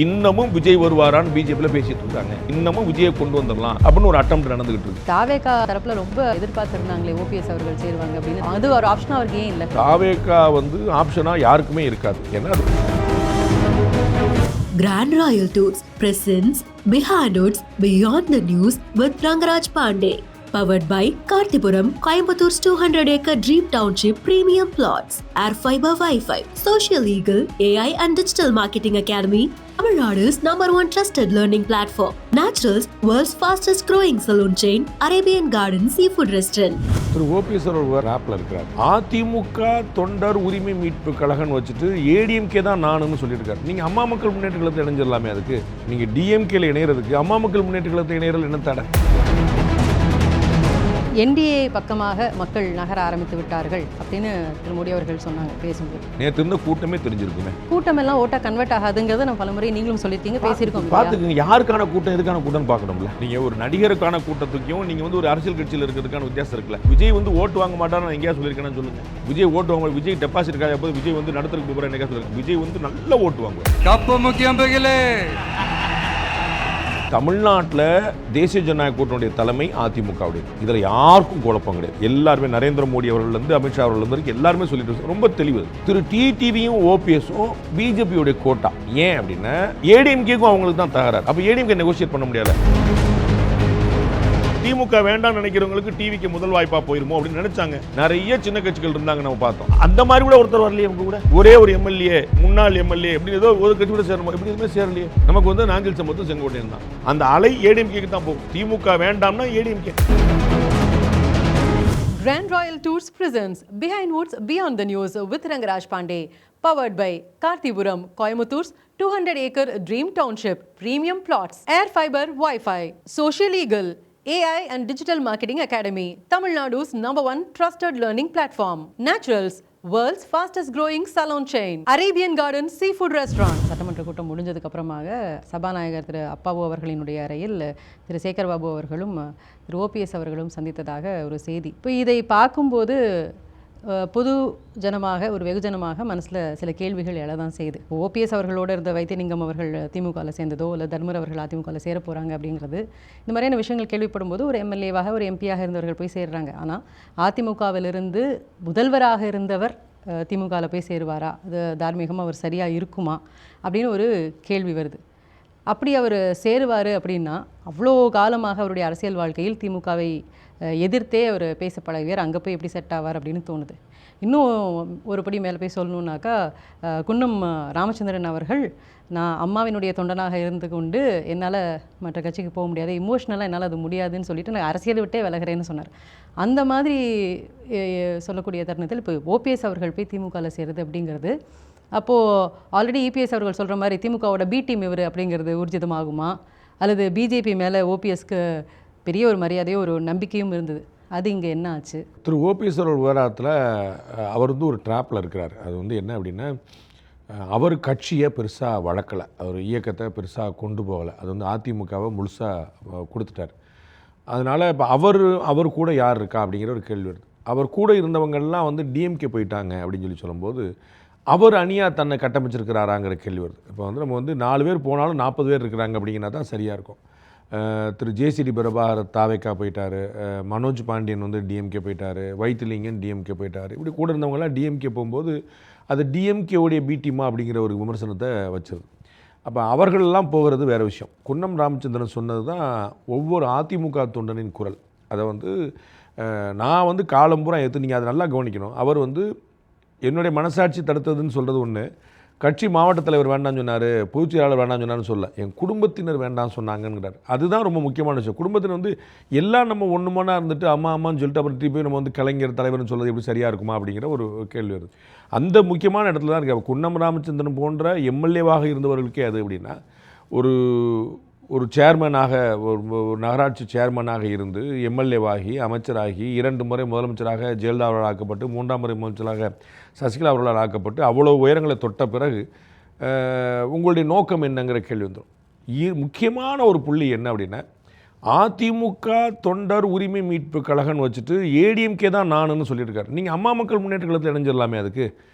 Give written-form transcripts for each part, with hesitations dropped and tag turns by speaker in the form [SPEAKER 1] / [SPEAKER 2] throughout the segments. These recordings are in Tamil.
[SPEAKER 1] இன்னமும் விஜய் வருவாரான்னு பிஜேபியில் பேசிட்டு இருக்காங்க. இன்னமும் விஜயை கொண்டு வந்துடலாம் அப்படின்னு ஒரு அட்டெம்ப்ட் நடந்துகிட்டு இருக்கு.
[SPEAKER 2] தாவேகா தரப்புல ரொம்ப எதிர்பார்த்திருந்தாங்களே ஓபிஎஸ் அவர்கள் சேருவாங்க அப்படின்னு. அது ஒரு ஆப்ஷனா அவருக்கு ஏன் இல்லை?
[SPEAKER 1] தாவேகா ஆப்ஷனா யாருக்குமே இருக்காது. ஏன்னா
[SPEAKER 3] Grand Royal Tours presents Behind Notes Beyond the News with Rangaraj Pandey. Powered by Karthipuram, Coimbator's 200-acre Dream Township Premium Plots, Air Fiber Wi-Fi, Social Eagle, AI and Digital Marketing Academy, Tamil Nadu's #1 trusted learning platform, Naturals, world's fastest growing saloon chain, Arabian Garden Seafood Restaurant.
[SPEAKER 1] Thiru OPS ஒரு ஆப்ல இருக்கிறார். அதிமுக தொண்டர் உரிமை மீட்பு கழகம் வச்சுட்டு ஏடிஎம்கே தான் நானுன்னு சொல்லியிருக்காரு. நீங்க அம்மா மக்கள் முன்னேற்ற கழகத்தை இணைஞ்சிடலாமே. அதுக்கு நீங்க டிஎம்கேல இணையறதுக்கு அம்மா மக்கள் முன்னேற்ற கழகத்தை இணையறதுல என்ன தடை?
[SPEAKER 2] என்டிஏ பக்கமாக மக்கள் நகர ஆரம்பித்து விட்டார்கள் அப்படின்னு திரு மோடி அவர்கள் சொன்னாங்க பேசும்போது.
[SPEAKER 1] நேற்று இருந்த கூட்டமே தெரிஞ்சிருக்குமே.
[SPEAKER 2] கூட்டம் எல்லாம் ஓட்டா கன்வெர்ட் ஆகாதுங்கிறத நம்ம பலமுறை நீங்களும் சொல்லியிருக்கீங்க, பேசியிருக்கோம்.
[SPEAKER 1] பார்த்துக்கங்க, யாருக்கான கூட்டம் எதுக்கான கூட்டம் பார்க்கணும்ல. நீங்க ஒரு நடிகருக்கான கூட்டத்துக்கும் நீங்க ஒரு அரசியல் கட்சியில் இருக்கிறதுக்கான வித்தியாசம் இருக்குல்ல. விஜய் ஓட்டு வாங்க மாட்டான்னு நான் எங்கேயா சொல்லியிருக்கேன்னு சொல்லுங்க. விஜய் ஓட்டு வாங்க, விஜய் டெபாசிட் இருக்காது போது விஜய் நடத்துறதுக்கு போகிற எங்கேயா சொல்லுங்க. விஜய் நல்ல ஓட்டு வாங்குவாங்க. தமிழ்நாட்டில் தேசிய ஜனநாயக கூட்டணியுடைய தலைமை அதிமுகவுடைய, இதில் யாருக்கும் குழப்பம் கிடையாது. எல்லாருமே நரேந்திர மோடி அவர்கள் அமித்ஷா அவர்கள் எல்லாருமே சொல்லிட்டு ரொம்ப தெளிவு. திரு டிடிவியும் ஓபிஎஸும் பிஜேபியோடைய கோட்டா. ஏன் அப்படின்னா ஏடிஎம்கேக்கும் அவங்களுக்கு தான் தகராறு. அப்போ ஏடிஎம்கே நெகோசியேட் பண்ண முடியாது. திமுக வேண்டாம் நினைக்கிறவங்களுக்கு டிவிக்கு முதல் வாய்ப்பா போயிருமோ அப்படின்னு நினைச்சாங்க. நிறைய சின்ன கட்சிகள் இருந்தாங்க, நம்ம பார்த்தோம். அந்த மாதிரி கூட ஒருத்தர் வரலையே. அவங்க கூட ஒரே ஒரு எம்எல்ஏ, முன்னாள் எம்எல்ஏ எப்படி ஏதோ ஒரு கட்சி கூட சேரணும், எப்படி எதுவுமே சேரலையே. நமக்கு நாஞ்சில் சம்பத்தும் செங்கோட்டையன் தான். அந்த அலை ஏடிஎம்கேக்கு தான் போகும். திமுக வேண்டாம்னா ADMK.
[SPEAKER 2] Grand Royal Tours presents Behind Woods Beyond the News with Rangaraj Pandey. Powered by Karthipuram, Coimbator's 200-acre Dream Township Premium Plots, Air Fiber Wi-Fi, Social Eagle, AI and Digital Marketing Academy, Tamil Nadu's #1 trusted learning platform, Naturals, world's fastest growing salon chain, Arabian Garden Seafood Restaurant. சட்டமன்ற கூட்டம் முடிஞ்சதுக்கு அப்புறமாக சபாநாயகர் திரு அப்பாவு அவர்களினுடைய அறையில் திரு சேகர் பாபு அவர்களும் திரு ஓபிஎஸ் அவர்களும் சந்தித்ததாக ஒரு செய்தி. இப்போ இதை பார்க்கும்போது பொது ஜனமாக, ஒரு வெகுஜனமாக மனசில் சில கேள்விகள் எழதான் செய்யுது. ஓபிஎஸ் அவர்களோடு இருந்த வைத்தியலிங்கம் அவர்கள் திமுகவில் சேர்ந்ததோ இல்லை தர்மர் அவர்கள் அதிமுகவில் சேர போகிறாங்க அப்படிங்கிறது, இந்த மாதிரியான விஷயங்கள் கேள்விப்படும் போது ஒரு எம்எல்ஏவாக, ஒரு எம்பியாக இருந்தவர்கள் போய் சேர்றாங்க. ஆனால் அதிமுகவிலிருந்து முதல்வராக இருந்தவர் திமுகவில் போய் சேருவாரா, அது தார்மீகமாக அவர் சரியாக இருக்குமா அப்படின்னு ஒரு கேள்வி வருது. அப்படி அவர் சேருவார் அப்படின்னா அவ்வளோ காலமாக அவருடைய அரசியல் வாழ்க்கையில் திமுகவை எதிர்த்தே அவர் பேச பழகியார். அங்கே போய் எப்படி செட் ஆவார் அப்படின்னு தோணுது. இன்னும் ஒரு படி மேலே போய் சொல்லணுன்னாக்கா, குன்னம் ராமச்சந்திரன் அவர்கள், நான் அம்மாவினுடைய தொண்டனாக இருந்து கொண்டு என்னால் மற்ற கட்சிக்கு போக முடியாது, இமோஷ்னலாக என்னால் அது முடியாதுன்னு சொல்லிட்டு நான் அரசியலை விட்டே விலகிறேன்னு சொன்னார். அந்த மாதிரி சொல்லக்கூடிய தருணத்தில் இப்போ ஓபிஎஸ் அவர்கள் போய் திமுகவில் சேருது அப்படிங்கிறது, அப்போது ஆல்ரெடி இபிஎஸ் அவர்கள் சொல்கிற மாதிரி திமுகவோட பி டீம் இவர் அப்படிங்கிறது ஊர்ஜிதமாகுமா, அல்லது பிஜேபி மேலே ஓபிஎஸ்க்கு பெரிய ஒரு மரியாதையும் ஒரு நம்பிக்கையும் இருந்தது, அது இங்கே என்ன ஆச்சு?
[SPEAKER 1] திரு ஓபிஎஸ் அவர்கள் விவகாரத்தில் அவர் ஒரு ட்ராப்பில் இருக்கிறார். அது என்ன அப்படின்னா, அவர் கட்சியை பெருசாக வளர்க்கலை, அவர் இயக்கத்தை பெருசாக கொண்டு போகலை. அது அதிமுகவை முழுசாக கொடுத்துட்டார். அதனால் இப்போ அவர் கூட யார் இருக்கா அப்படிங்கிற ஒரு கேள்வி வருது. அவர் கூட இருந்தவங்கள்லாம் டிஎம்கே போயிட்டாங்க அப்படின்னு சொல்லும்போது அவர் அணியாக தன்னை கட்டமைச்சிருக்கிறாராங்கிற கேள்வி வருது. இப்போ நம்ம 4 பேர் போனாலும் 40 பேர் இருக்கிறாங்க அப்படிங்கினா தான் சரியாக இருக்கும். திரு ஜேசிடி பிரபாகர் தாவேக்கா போயிட்டார், மனோஜ் பாண்டியன் டிஎம்கே போயிட்டார், வைத்திலிங்கன் டிஎம்கே போயிட்டார். இப்படி கூட இருந்தவங்களாம் டிஎம்கே போகும்போது அது டிஎம்கேவுடைய பி டீமா அப்படிங்கிற ஒரு விமர்சனத்தை வச்சிருது. அப்போ அவர்களெல்லாம் போகிறது வேறு விஷயம். குன்னம் ராமச்சந்திரன் சொன்னது தான் ஒவ்வொரு அதிமுக தொண்டனின் குரல். அதை நான் காலம்பூரா எடுத்து நீங்கள் அதை நல்லா கவனிக்கணும். அவர் என்னுடைய மனசாட்சி தடுத்ததுன்னு சொல்கிறது ஒன்று, கட்சி மாவட்ட தலைவர் வேண்டாம்னு சொன்னார், பொதுச் செயலாளர் வேண்டாம்னு சொன்னார்னு சொல்ல, என் குடும்பத்தினர் வேண்டாம்னு சொன்னாங்கங்கிறார். அதுதான் ரொம்ப முக்கியமான விஷயம். குடும்பத்தினர் எல்லாம் நம்ம ஒன்றுமோனா இருந்துட்டு அம்மான்னு சொல்லிட்டு அப்புறம் திருப்பி நம்ம கலைஞர் தலைவர்னு சொல்கிறது எப்படி சரியாக இருக்குமா அப்படிங்கிற ஒரு கேள்வி வருது. அந்த முக்கியமான இடத்துல தான் இருக்குது. குன்னம் ராமச்சந்திரன் போன்ற எம்எல்ஏவாக இருந்தவர்களுக்கே அது அப்படின்னா, ஒரு சேர்மனாக, ஒரு நகராட்சி சேர்மனாக இருந்து எம்எல்ஏவாகி அமைச்சராகி 2 முறை முதலமைச்சராக ஜெயலலிதா அவர்களால் ஆக்கப்பட்டு 3ஆம் முறை முதலமைச்சராக சசிகலா அவர்களால் ஆக்கப்பட்டு அவ்வளோ உயரங்களை தொட்ட பிறகு உங்களுடைய நோக்கம் என்னங்கிற கேள்வி வந்துடும். முக்கியமான ஒரு புள்ளி என்ன அப்படின்னா, அதிமுக தொண்டர் உரிமை மீட்பு கழகம் வச்சுட்டு ஏடிஎம்கே தான் நானுன்னு சொல்லியிருக்காரு. நீங்கள் அம்மா மக்கள் முன்னேற்ற கழகத்தில் இணைஞ்சிடலாமே. அதுக்கு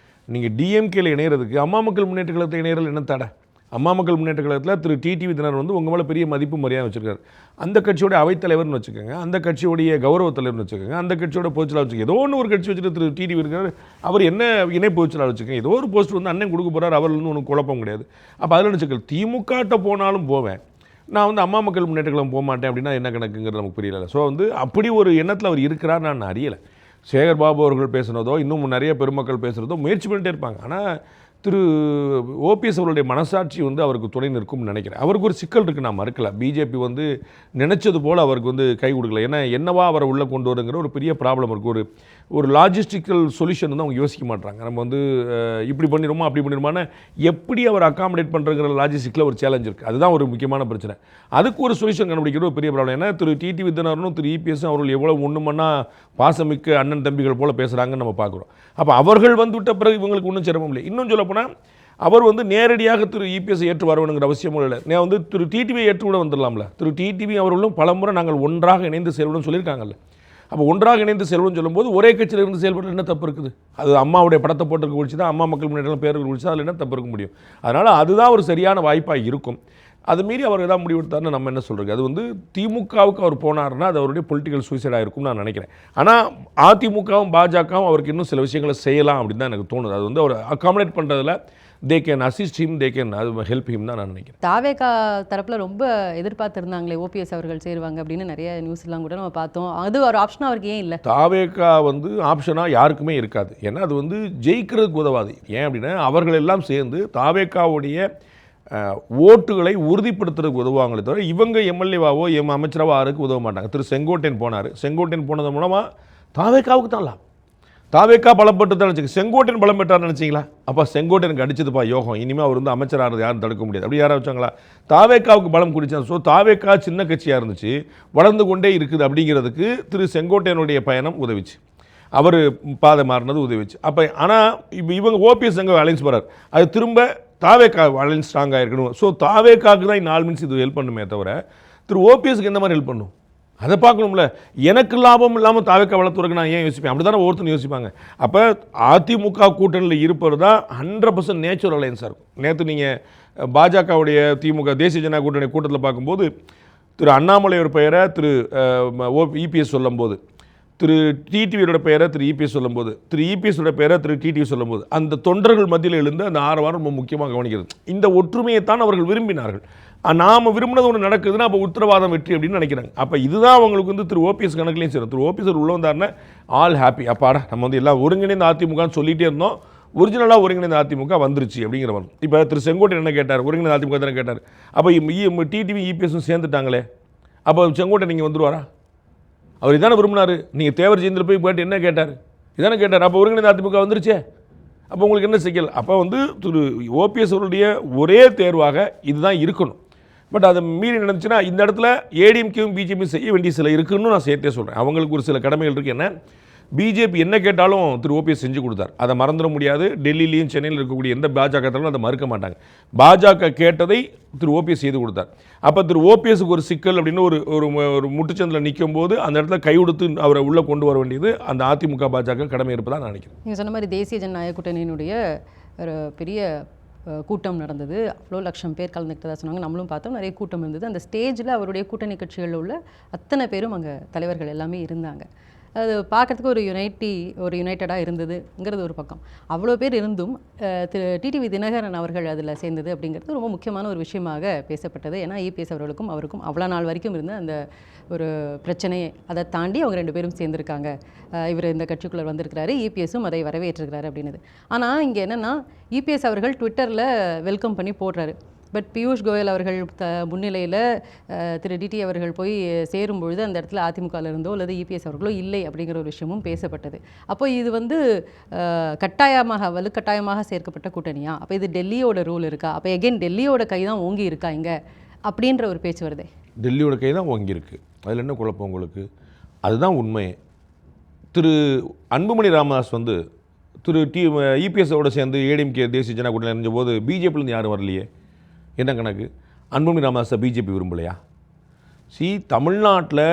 [SPEAKER 1] நீங்கள் டிஎம்கேல இணையிறதுக்கு அம்மா மக்கள் முன்னேற்ற கழகத்தில் இணையிறது என்ன தடை? அம்மா மக்கள் முன்னேற்ற கழகத்தில் திரு டிடிவி தினகரன் வந்து உங்கள் மேலே பெரிய மதிப்பு மரியாதை வச்சுருக்காரு. அந்த கட்சியோட அவைத்தலைவர்னு வச்சுக்கோங்க, அந்த கட்சியோடைய கௌரவ தலைவர்னு வச்சுக்கோங்க, அந்த கட்சியோட பொதுச்செயலாளர் வச்சுக்கோங்க, ஏதோ ஒன்று ஒரு கட்சி வச்சுட்டு திரு டிடிவி இருக்கார், அவர் என்ன இணை பொதுச்செயலாளர் வச்சுக்கோங்க, ஏதோ ஒரு போஸ்ட் வந்து அண்ணன் கொடுக்க போகிறார், அவர் வந்து ஒன்றும் குழப்பம் கிடையாது. அப்போ அதில் நினச்சிக்கல் திமுகட்ட போனாலும் போவேன், நான் வந்து அம்மா மக்கள் முன்னேற்ற கழகம் போக மாட்டேன் அப்படின்னா என்ன கணக்குங்கிறது நமக்கு புரியல. ஸோ வந்து அப்படி ஒரு எண்ணத்தில் அவர் இருக்கிறார் நான் அறியலை. சேகர் பாபு அவர்கள் பேசுனதோ இன்னும் நிறைய பெருமக்கள் பேசுகிறதோ முயற்சி பண்ணிட்டே இருப்பாங்க. ஆனால் திரு ஓபிஎஸ் அவருடைய மனசாட்சி வந்து அவருக்கு துணை நிற்கும்னு நினைக்கிறேன். அவருக்கு ஒரு சிக்கல் இருக்குது, நான் மறுக்கல. பிஜேபி வந்து நினைச்சது போல் அவருக்கு வந்து கை கொடுக்கல. ஏன்னா என்னவா அவரை உள்ளே கொண்டு வருங்கிற ஒரு பெரிய ப்ராப்ளம் இருக்குது. ஒரு லாஜிஸ்டிக்கல் சொல்யூஷன் வந்து அவங்க யோசிக்க மாட்டாங்க. நம்ம வந்து இப்படி பண்ணிடுமா அப்படி பண்ணிடுமான்னு எப்படி அவர் அக்காமடேட் பண்ணுறங்கிற லாஜிஸ்டிக்கில் ஒரு சேலஞ்ச் இருக்குது. அதுதான் ஒரு முக்கியமான பிரச்சனை. அதுக்கு ஒரு சொல்யூஷன் கண்டுபிடிக்கிற ஒரு பெரிய ப்ராப்ளம். ஏன்னா திரு டிடிவி தினகரனும் திரு இபிஎஸும் அவர்கள் எவ்வளோ ஒன்றுமன்னா பாசமிக்க அண்ணன் தம்பிகள் போல் பேசுகிறாங்கன்னு நம்ம பார்க்குறோம். அப்போ அவர்கள் வந்துவிட்ட பிறகு இவங்களுக்கு ஒன்றும் சிரமம் இல்லை. இன்னும் சொல்லப்போனால் அவர் வந்து நேரடியாக திரு இபிஎஸ் ஏற்று வரணுங்கிற அவசியமும் இல்லை. நான் வந்து திரு டிடிவியை ஏற்று கூட வந்துடலாம்ல. திரு டிடிவி அவர்களும் பலமுறை நாங்கள் ஒன்றாக இணைந்து செயல்படும் சொல்லியிருக்காங்கல்ல. அப்போ ஒன்றாக இணைந்து செயல்படும் சொல்லும்போது ஒரே கட்சியில் இருந்து செயல்பட என்ன தப்பு இருக்குது? அது அம்மாவுடைய படத்தை போட்டிருக்க குறித்து தான் அம்மா மக்கள் முன்னேற்றம் பேருக்கு குறித்து அதில் என்ன தப்பு இருக்க முடியும்? அதனால் அதுதான் ஒரு சரியான வாய்ப்பாக இருக்கும். அது மீறி அவர் எதாவது முடிவெடுத்தார்னு நம்ம என்ன சொல்கிறது? அது வந்து திமுகவுக்கு அவர் போனார்னா அது அவருடைய பொலிட்டிக்கல் சூசைடாக இருக்கும்னு நான் நினைக்கிறேன். ஆனால் அதிமுகவும் பாஜகவும் அவருக்கு இன்னும் சில விஷயங்களை செய்யலாம் அப்படின்னு தான் எனக்கு தோணுது. அது வந்து அவர் அக்காமடேட் பண்ணுறதுல they can assist him, they can அது ஹெல்ப் ஹிம் தான் நான் நினைக்கிறேன்.
[SPEAKER 2] தாவேகா தரப்பில் ரொம்ப எதிர்பார்த்துருந்தாங்களே ஓபிஎஸ் அவர்கள் சேருவாங்க அப்படின்னு நிறைய நியூஸ்லாம் கூட நம்ம பார்த்தோம். அது ஒரு ஆப்ஷனாக அவருக்கு ஏன் இல்லை?
[SPEAKER 1] தாவேகா வந்து ஆப்ஷனாக யாருக்குமே இருக்காது. ஏன்னா அது வந்து ஜெயிக்கிறதுக்கு உதவாது. ஏன் அப்படின்னா அவர்கள் எல்லாம் சேர்ந்து தாவேகாவுடைய ஓட்டுகளை உறுதிப்படுத்துறதுக்கு உதவுவாங்களே தவிர இவங்க எம்எல்ஏவாவோ அமைச்சராவோ யாருக்கு உதவ மாட்டாங்க. திரு செங்கோட்டையன் போனார். செங்கோட்டையன் போனது மூலமாக தாவேகாவுக்கு தான் லாபம். தாவேகா பலப்பட்டு தான் நினச்சிங்க. செங்கோட்டையன் பலம் பெற்றார்னு நினச்சிங்களா? அப்போ செங்கோட்டையனுக்கு அடிச்சதுப்பா யோகம். இனிமேல் அவர் வந்து அமைச்சராகிறது யாரும் தடுக்க முடியாது. அப்படி யாராவது வச்சாங்களா? தாவேகாவுக்கு பலம் குடிச்சாங்க. ஸோ தாவேகா சின்ன கட்சியாக இருந்துச்சு, வளர்ந்து கொண்டே இருக்குது அப்படிங்கிறதுக்கு திரு செங்கோட்டையனுடைய பயணம் உதவிச்சு. அவர் பாதை மாறினது உதவிச்சு. அப்போ ஆனால் இப்போ இவங்க ஓபிஎஸ் அங்கே அலைன்ஸ் போகிறார். அது திரும்ப தாவேகா அலைன்ஸ் ஸ்ட்ராங்காக இருக்கணும். ஸோ தாவேகாவுக்கு தான் 4 மினிட்ஸ் இது ஹெல்ப் பண்ணுமே தவிர திரு ஓபிஎஸ்க்கு எந்த மாதிரி ஹெல்ப் பண்ணும் அதை பார்க்கணும்ல. எனக்கு லாபம் இல்லாமல் தாவேக்கா வளர்த்துறதுக்கு நான் ஏன் யோசிப்பேன்? அப்படி தானே ஒவ்வொருத்தரும் யோசிப்பாங்க. அப்போ அதிமுக கூட்டணியில் இருப்பது தான் 100% நேச்சுரல் அலையன்ஸாக இருக்கும். நேற்று நீங்கள் பாஜகவுடைய திமுக தேசிய ஜனநாயக கூட்டணி கூட்டத்தில் பார்க்கும்போது திரு அண்ணாமலையோட பெயரை திரு இபிஎஸ் சொல்லும்போது, திரு டிடிவியோட பெயரை திரு இபிஎஸ் சொல்லும்போது, திரு இபிஎஸோட பெயரை திரு டிடிவி சொல்லும்போது அந்த தொண்டர்கள் மத்தியில் எழுந்து அந்த 6 வாரம் ரொம்ப முக்கியமாக கவனிக்கிறது. இந்த ஒற்றுமையை தான் அவர்கள் விரும்பினார்கள். நாம் விரும்பினது ஒன்று நடக்குதுன்னா அப்போ உத்தரவாதம் வெற்றி அப்படின்னு நினைக்கிறாங்க. அப்போ இதுதான் அவங்களுக்கு வந்து திரு ஓபிஎஸ் கணக்குலையும் சரி. திரு ஓபிஎஸ் உள்ள வந்தாருன்னா ஆல் ஹாப்பி. அப்பாடா நம்ம வந்து எல்லாம் ஒருங்கிணைந்த அதிமுகன்னு சொல்லிகிட்டே இருந்தோம், ஒரிஜினலாக ஒருங்கிணைந்த அதிமுக வந்துருச்சு அப்படிங்கிற வரும். இப்போ திரு செங்கோட்டையன் என்ன கேட்டார்? ஒருங்கிணைந்த அதிமுக தானே கேட்டார். அப்போ டிடிவி இபிஎஸும் சேர்ந்துட்டாங்களே, அப்போ செங்கோட்டையன் நீங்கள் வந்துடுவாரா? அவர் இதானே விரும்பினார். நீங்கள் தேவர் ஜெயந்தில் போய் போய்ட்டு என்ன கேட்டார்? இதானே கேட்டார். அப்போ ஒருங்கிணைந்த அதிமுக வந்துருச்சே, அப்போ உங்களுக்கு என்ன சிக்கல்? அப்போ வந்து திரு ஓபிஎஸ் அவருடைய ஒரே தேர்வாக இதுதான் இருக்கணும். பட் அதை மீறி நினைச்சுன்னா இந்த இடத்துல ஏடிஎம்கேவும் பிஜேபியும் செய்ய வேண்டிய சில இருக்குன்னு நான் சேர்த்தே சொல்கிறேன். அவங்களுக்கு ஒரு சில கடமைகள் இருக்குது. என்ன பிஜேபி என்ன கேட்டாலும் திரு ஓபிஎஸ் செஞ்சு கொடுத்தார், அதை மறந்துட முடியாது. டெல்லியிலையும் சென்னையில் இருக்கக்கூடிய எந்த பாஜக தலைவரும் அதை மறுக்க மாட்டாங்க. பாஜக கேட்டதை திரு ஓபிஎஸ் செய்து கொடுத்தார். அப்போ திரு ஓபிஎஸ்க்கு ஒரு சிக்கல் அப்படின்னு ஒரு முட்டுச்சந்தில் நிற்கும் போது அந்த இடத்துல கை கொடுத்து அவரை உள்ளே கொண்டு வர வேண்டியது அந்த அதிமுக பாஜக கடமை இருப்பதாக நான் நினைக்கிறேன்.
[SPEAKER 2] நீங்கள் சொன்ன மாதிரி தேசிய ஜனநாயக கூட்டணியினுடைய ஒரு பெரிய கூட்டம் நடந்தது. அவ்வளோ லட்சம் பேர் கலந்துக்கிட்டதாக சொன்னாங்க. நம்மளும் பார்த்தோம், நிறைய கூட்டம் இருந்தது. அந்த ஸ்டேஜில் அவருடைய கூட்டணி கட்சிகளில் உள்ள அத்தனை பேரும் அங்கே தலைவர்கள் எல்லாமே இருந்தாங்க. அது பார்க்குறதுக்கு ஒரு யுனைட்டடாக இருந்ததுங்கிறது ஒரு பக்கம். அவ்வளோ பேர் இருந்தும் திரு டிடிவி தினகரன் அவர்கள் அதில் சேர்ந்தது அப்படிங்கிறது ரொம்ப முக்கியமான ஒரு விஷயமாக பேசப்பட்டது. ஏன்னா இபிஎஸ் அவர்களுக்கும் அவருக்கும் அவ்வளோ நாள் வரைக்கும் இருந்த அந்த ஒரு பிரச்சனையை அதை தாண்டி அவங்க 2 பேரும் சேர்ந்துருக்காங்க. இவர் இந்த கட்சிக்குள்ளே வந்திருக்கிறாரு, இபிஎஸும் அதை வரவேற்றிருக்கிறாரு அப்படின்னது. ஆனால் இங்கே என்னென்னா இபிஎஸ் அவர்கள் ட்விட்டரில் வெல்கம் பண்ணி போடுறாரு. பட் பியூஷ் கோயல் அவர்கள் முன்னிலையில் திரு டிடி அவர்கள் போய் சேரும் பொழுது அந்த இடத்துல அதிமுகவில் இருந்தோ அல்லது இபிஎஸ் அவர்களோ இல்லை அப்படிங்கிற ஒரு விஷயமும் பேசப்பட்டது. அப்போ இது வந்து வலுக்கட்டாயமாக சேர்க்கப்பட்ட கூட்டணியா? அப்போ இது டெல்லியோட ரூல் இருக்கா? அப்போ எகெயின் டெல்லியோட கை தான் ஓங்கி இருக்கா இங்கே அப்படின்ற ஒரு பேச்சு வருதே.
[SPEAKER 1] டெல்லியோட கை தான் ஓங்கி இருக்கு, அதில் என்ன குழப்பம் உங்களுக்கு? அதுதான் உண்மை. திரு அன்புமணி ராமதாஸ் வந்து திரு இபிஎஸோட சேர்ந்து ஏடிஎம்கே தேசிய ஜனநாயக கூட்டணியில் இருந்த போது பிஜேபியிலேருந்து யாரும் வரலையே, என்ன கணக்கு? அன்புமணி ராமதாஸை பிஜேபி விரும்பலையா? தமிழ்நாட்டில்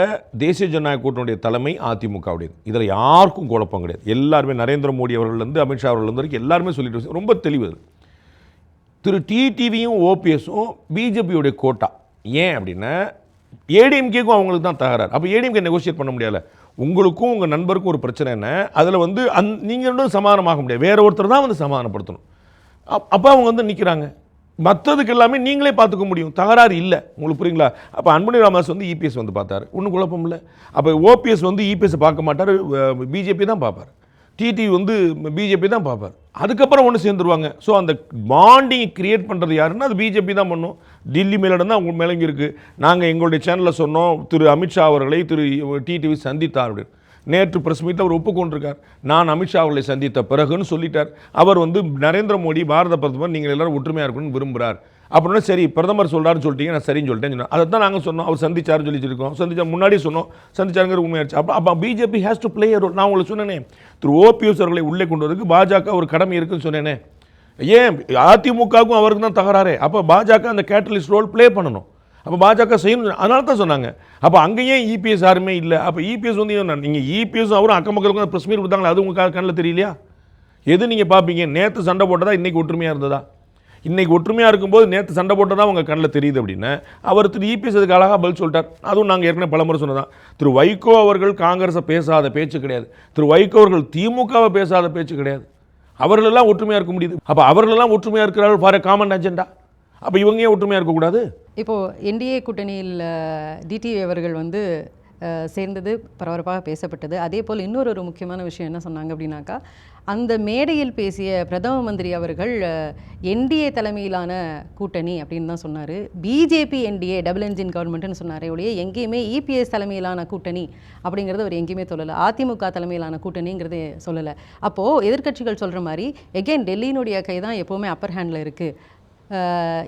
[SPEAKER 1] தேசிய ஜனநாயக கூட்டணியுடைய தலைமை அதிமுகவுடையது. இதில் யாருக்கும் குழப்பம் கிடையாது. எல்லாருமே நரேந்திர மோடி அவர்கள்லேருந்து அமித்ஷா அவர்கள்லேருந்து வரைக்கும் எல்லாருமே சொல்லிட்டு ரொம்ப தெளிவு. திரு டிடிவியும் ஓபிஎஸும் பிஜேபியோடைய கோட்டா. ஏன் அப்படின்னா ஏடிஎம்கேக்கும் அவங்களுக்கு தான் தகராறு. அப்போ ஏடிஎம்கே நெகோஷியேட் பண்ண முடியல. உங்களுக்கும் உங்கள் நண்பருக்கும் ஒரு பிரச்சனை என்ன, அதில் வந்து நீங்கள் ரெண்டும் சமாதானமாக முடியாது, வேற ஒருத்தர் தான் வந்து சமாதானப்படுத்தணும். அப்போ அவங்க வந்து நிற்கிறாங்க. மற்றதுக்கு எல்லாமே நீங்களே பார்த்துக்க முடியும், தகராறு இல்லை. உங்களுக்கு புரியுங்களா? அப்போ அன்புமணி ராமதாஸ் வந்து இபிஎஸ் வந்து பார்த்தாரு, ஒன்றும் குழப்பம் இல்லை. அப்போ ஓபிஎஸ் வந்து இபிஎஸ் பார்க்க மாட்டார், பிஜேபி தான் பார்ப்பார். டிடிவி வந்து பிஜேபி தான் பார்ப்பார். அதுக்கப்புறம் ஒன்று சேர்ந்துருவாங்க. ஸோ அந்த பாண்டிங் கிரியேட் பண்ணுறது யாருன்னா அது பிஜேபி தான் பண்ணும். டில்லி மேலிடம் தான் அவங்க மேலங்கி இருக்குது. நாங்கள் எங்களுடைய சேனலில் சொன்னோம், திரு அமித்ஷா அவர்களை திரு டிடிவி சந்தித்தார் அப்படின்னு. நேற்று பிரஸ் மீட்டில் அவர் ஒப்புக்கொண்டிருக்கார். நான் அமித்ஷா அவர்களை சந்தித்த பிறகுன்னு சொல்லிட்டார். அவர் வந்து நரேந்திர மோடி பாரத பிரதமர் நீங்கள் எல்லாரும் ஒற்றுமையாக இருக்கணும்னு விரும்புகிறார் அப்படின்னா, சரி பிரதமர் சொல்கிறாருன்னு சொல்லிட்டீங்க, நான் சரின்னு சொல்லிட்டேன். அதை தான் நாங்கள் சொன்னோம். அவர் சந்திச்சாருன்னு சொல்லிச்சிருக்கோம், சந்திச்சா முன்னாடி சொன்னோம், சந்திச்சாருங்கிற உண்மையாச்சு. அப்போ BJP has to play role. நான் உங்களுக்கு சொன்னேனே, திரு ஓபிஎஸ் அவர்களை உள்ளே கொண்டு வரதுக்கு பாஜக ஒரு கடமை இருக்குன்னு சொன்னேனே. ஏன் அதிமுகவுக்கும் அவருக்கு தான் தகராறே. அப்போ பாஜக அந்த கேட்டலிஸ்ட் ரோல் ப்ளே பண்ணணும். அப்போ பாஜக செய்யணும், அதனால தான் சொன்னாங்க. அப்போ அங்கேயே இபிஎஸ் யாருமே இல்லை. அப்போ இபிஎஸ் வந்து நீங்கள் இபிஎஸ் அவரும் அக்கம் மக்களுக்கும் ப்ரெஸ் மீட் கொடுத்தாங்களா, அது உங்கள் கண்ணில் தெரியலையா? எது நீங்கள் பார்ப்பீங்க? நேற்று சண்டை போட்டதா இன்றைக்கி ஒற்றுமையாக இருந்ததா? இன்றைக்கி ஒற்றுமையாக இருக்கும்போது நேற்று சண்டை போட்டதா உங்கள் கண்ணில் தெரியுது அப்படின்னா, அவர் திரு இபிஎஸ் அதுக்கு அழகாக பதில் சொல்லிட்டார். அதுவும் நாங்கள் ஏற்கனவே பலமுறை சொன்னதான். திரு வைகோ அவர்கள் காங்கிரஸை பேசாத பேச்சு கிடையாது, திரு வைகோ அவர்கள் திமுகவை பேசாத பேச்சு கிடையாது. அவர்களெல்லாம் ஒற்றுமையாக இருக்க முடியுது. அப்போ அவர்களெல்லாம் ஒற்றுமையாக இருக்கிறார்கள் ஃபார் எ காமன் அஜெண்டா. அப்போ இவங்க ஏன் ஒற்றுமையாக இருக்கக்கூடாது?
[SPEAKER 2] இப்போது என்டிஏ கூட்டணியில் டிடிவி அவர்கள் வந்து சேர்ந்தது பரபரப்பாக பேசப்பட்டது. அதே போல் இன்னொரு முக்கியமான விஷயம் என்ன சொன்னாங்க அப்படின்னாக்கா, அந்த மேடையில் பேசிய பிரதம மந்திரி அவர்கள் என்டிஏ தலைமையிலான கூட்டணி அப்படின்னு தான் சொன்னார். பிஜேபி என்டிஏ டபுள் என்ஜின் கவர்மெண்ட்னு சொன்னார் ஒழிய எங்கேயுமே இபிஎஸ் தலைமையிலான கூட்டணி அப்படிங்கிறது அவர் எங்கேயுமே சொல்லலை. அதிமுக தலைமையிலான கூட்டணிங்கிறது சொல்லலை. அப்போது எதிர்க்கட்சிகள் சொல்கிற மாதிரி எகெயின் டெல்லியினுடைய கை தான் எப்போவுமே அப்பர் ஹேண்டில் இருக்குது,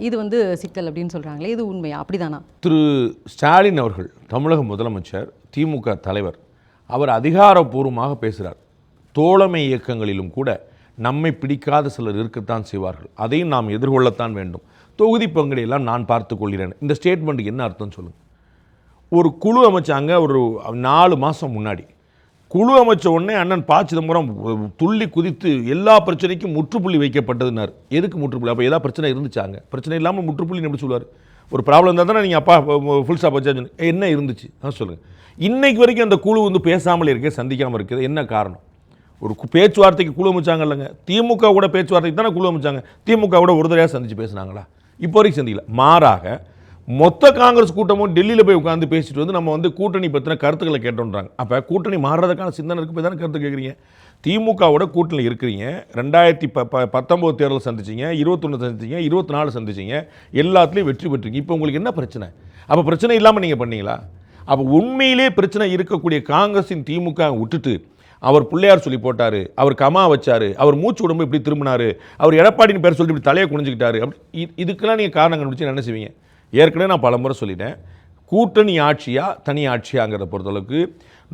[SPEAKER 2] இது வந்து சிக்கல் அப்படின்னு சொல்கிறாங்களே, இது உண்மையா? அப்படிதானா?
[SPEAKER 1] திரு ஸ்டாலின் அவர்கள் தமிழக முதலமைச்சர், திமுக தலைவர், அவர் அதிகாரப்பூர்வமாக பேசுகிறார். தோழமை இயக்கங்களிலும் கூட நம்மை பிடிக்காத சிலர் இருக்கத்தான் செய்வார்கள், அதையும் நாம் எதிர்கொள்ளத்தான் வேண்டும், தொகுதி பங்கீடையெல்லாம் நான் பார்த்து கொள்கிறேன். இந்த ஸ்டேட்மெண்ட்டுக்கு என்ன அர்த்தம் சொல்லுங்கள்? ஒரு குழு அமைச்சாங்க ஒரு 4 மாதம் முன்னாடி. குழு அமைச்ச உடனே அண்ணன் ப. சிதம்பரம் துள்ளி குதித்து எல்லா பிரச்சனைக்கும் முற்றுப்புள்ளி வைக்கப்பட்டதுன்னார். எதுக்கு முற்றுப்புள்ளி? அப்போ ஏதாவது பிரச்சனை இருந்துச்சாங்க? பிரச்சனை இல்லாமல் முற்றுப்புள்ளி எப்படி சொல்லுவார்? ஒரு ப்ராப்ளம் இருந்தால் தானே நீங்கள் அப்பா ஃபுல் ஸ்டாப் வச்சா என்ன இருந்துச்சு சொல்லுங்கள். இன்னைக்கு வரைக்கும் அந்த குழு வந்து பேசாமல் இருக்க, சந்திக்காமல் இருக்குது, என்ன காரணம்? ஒரு பேச்சுவார்த்தைக்கு குழு அமைச்சாங்க இல்லைங்க, திமுக கூட பேச்சுவார்த்தைக்கு தானே குழு அமைச்சாங்க. திமுக கூட ஒரு தடவையாக சந்தித்து பேசுனாங்களா? இப்போ வரைக்கும் சந்திக்கல. மாறாக மொத்த காங்கிரஸ் கூட்டமும் டெல்லியில் போய் உட்காந்து பேசிட்டு வந்து நம்ம வந்து கூட்டணி பற்றின கருத்துக்களை கேட்டோன்றாங்க. அப்போ கூட்டணி மாறுறதுக்கான சிந்தனை இருக்கு, போய் தானே கருத்து கேட்குறீங்க. திமுகவோட கூட்டணியில் இருக்கிறீங்க, 2019 தேர்தல் சந்திச்சிங்க, 21 சந்திச்சிங்க, 24 சந்திச்சிங்க, எல்லாத்துலேயும் வெற்றி பெற்றீங்க. இப்போ உங்களுக்கு என்ன பிரச்சனை? அப்போ பிரச்சனை இல்லாமல் நீங்கள் பண்ணீங்களா? அப்போ உண்மையிலே பிரச்சனை இருக்கக்கூடிய காங்கிரஸின் திமுக விட்டுட்டு அவர் பிள்ளையார் சொல்லி போட்டார், அவர் கமா வச்சார், அவர் மூச்சு உடம்பு இப்படி திரும்பினார், அவர் எடப்பாடின்னு பேர் சொல்லி இப்படி தலையை குனிஞ்சிக்கிட்டாரு, அப்படி இதுக்கெல்லாம் நீங்கள் காரணம் கண்டுபிடிச்சி என்ன செய்வீங்க? ஏற்கனவே நான் பல முறை சொல்லிட்டேன், கூட்டணி ஆட்சியா தனி ஆட்சியாங்கிறத பொறுத்தளவுக்கு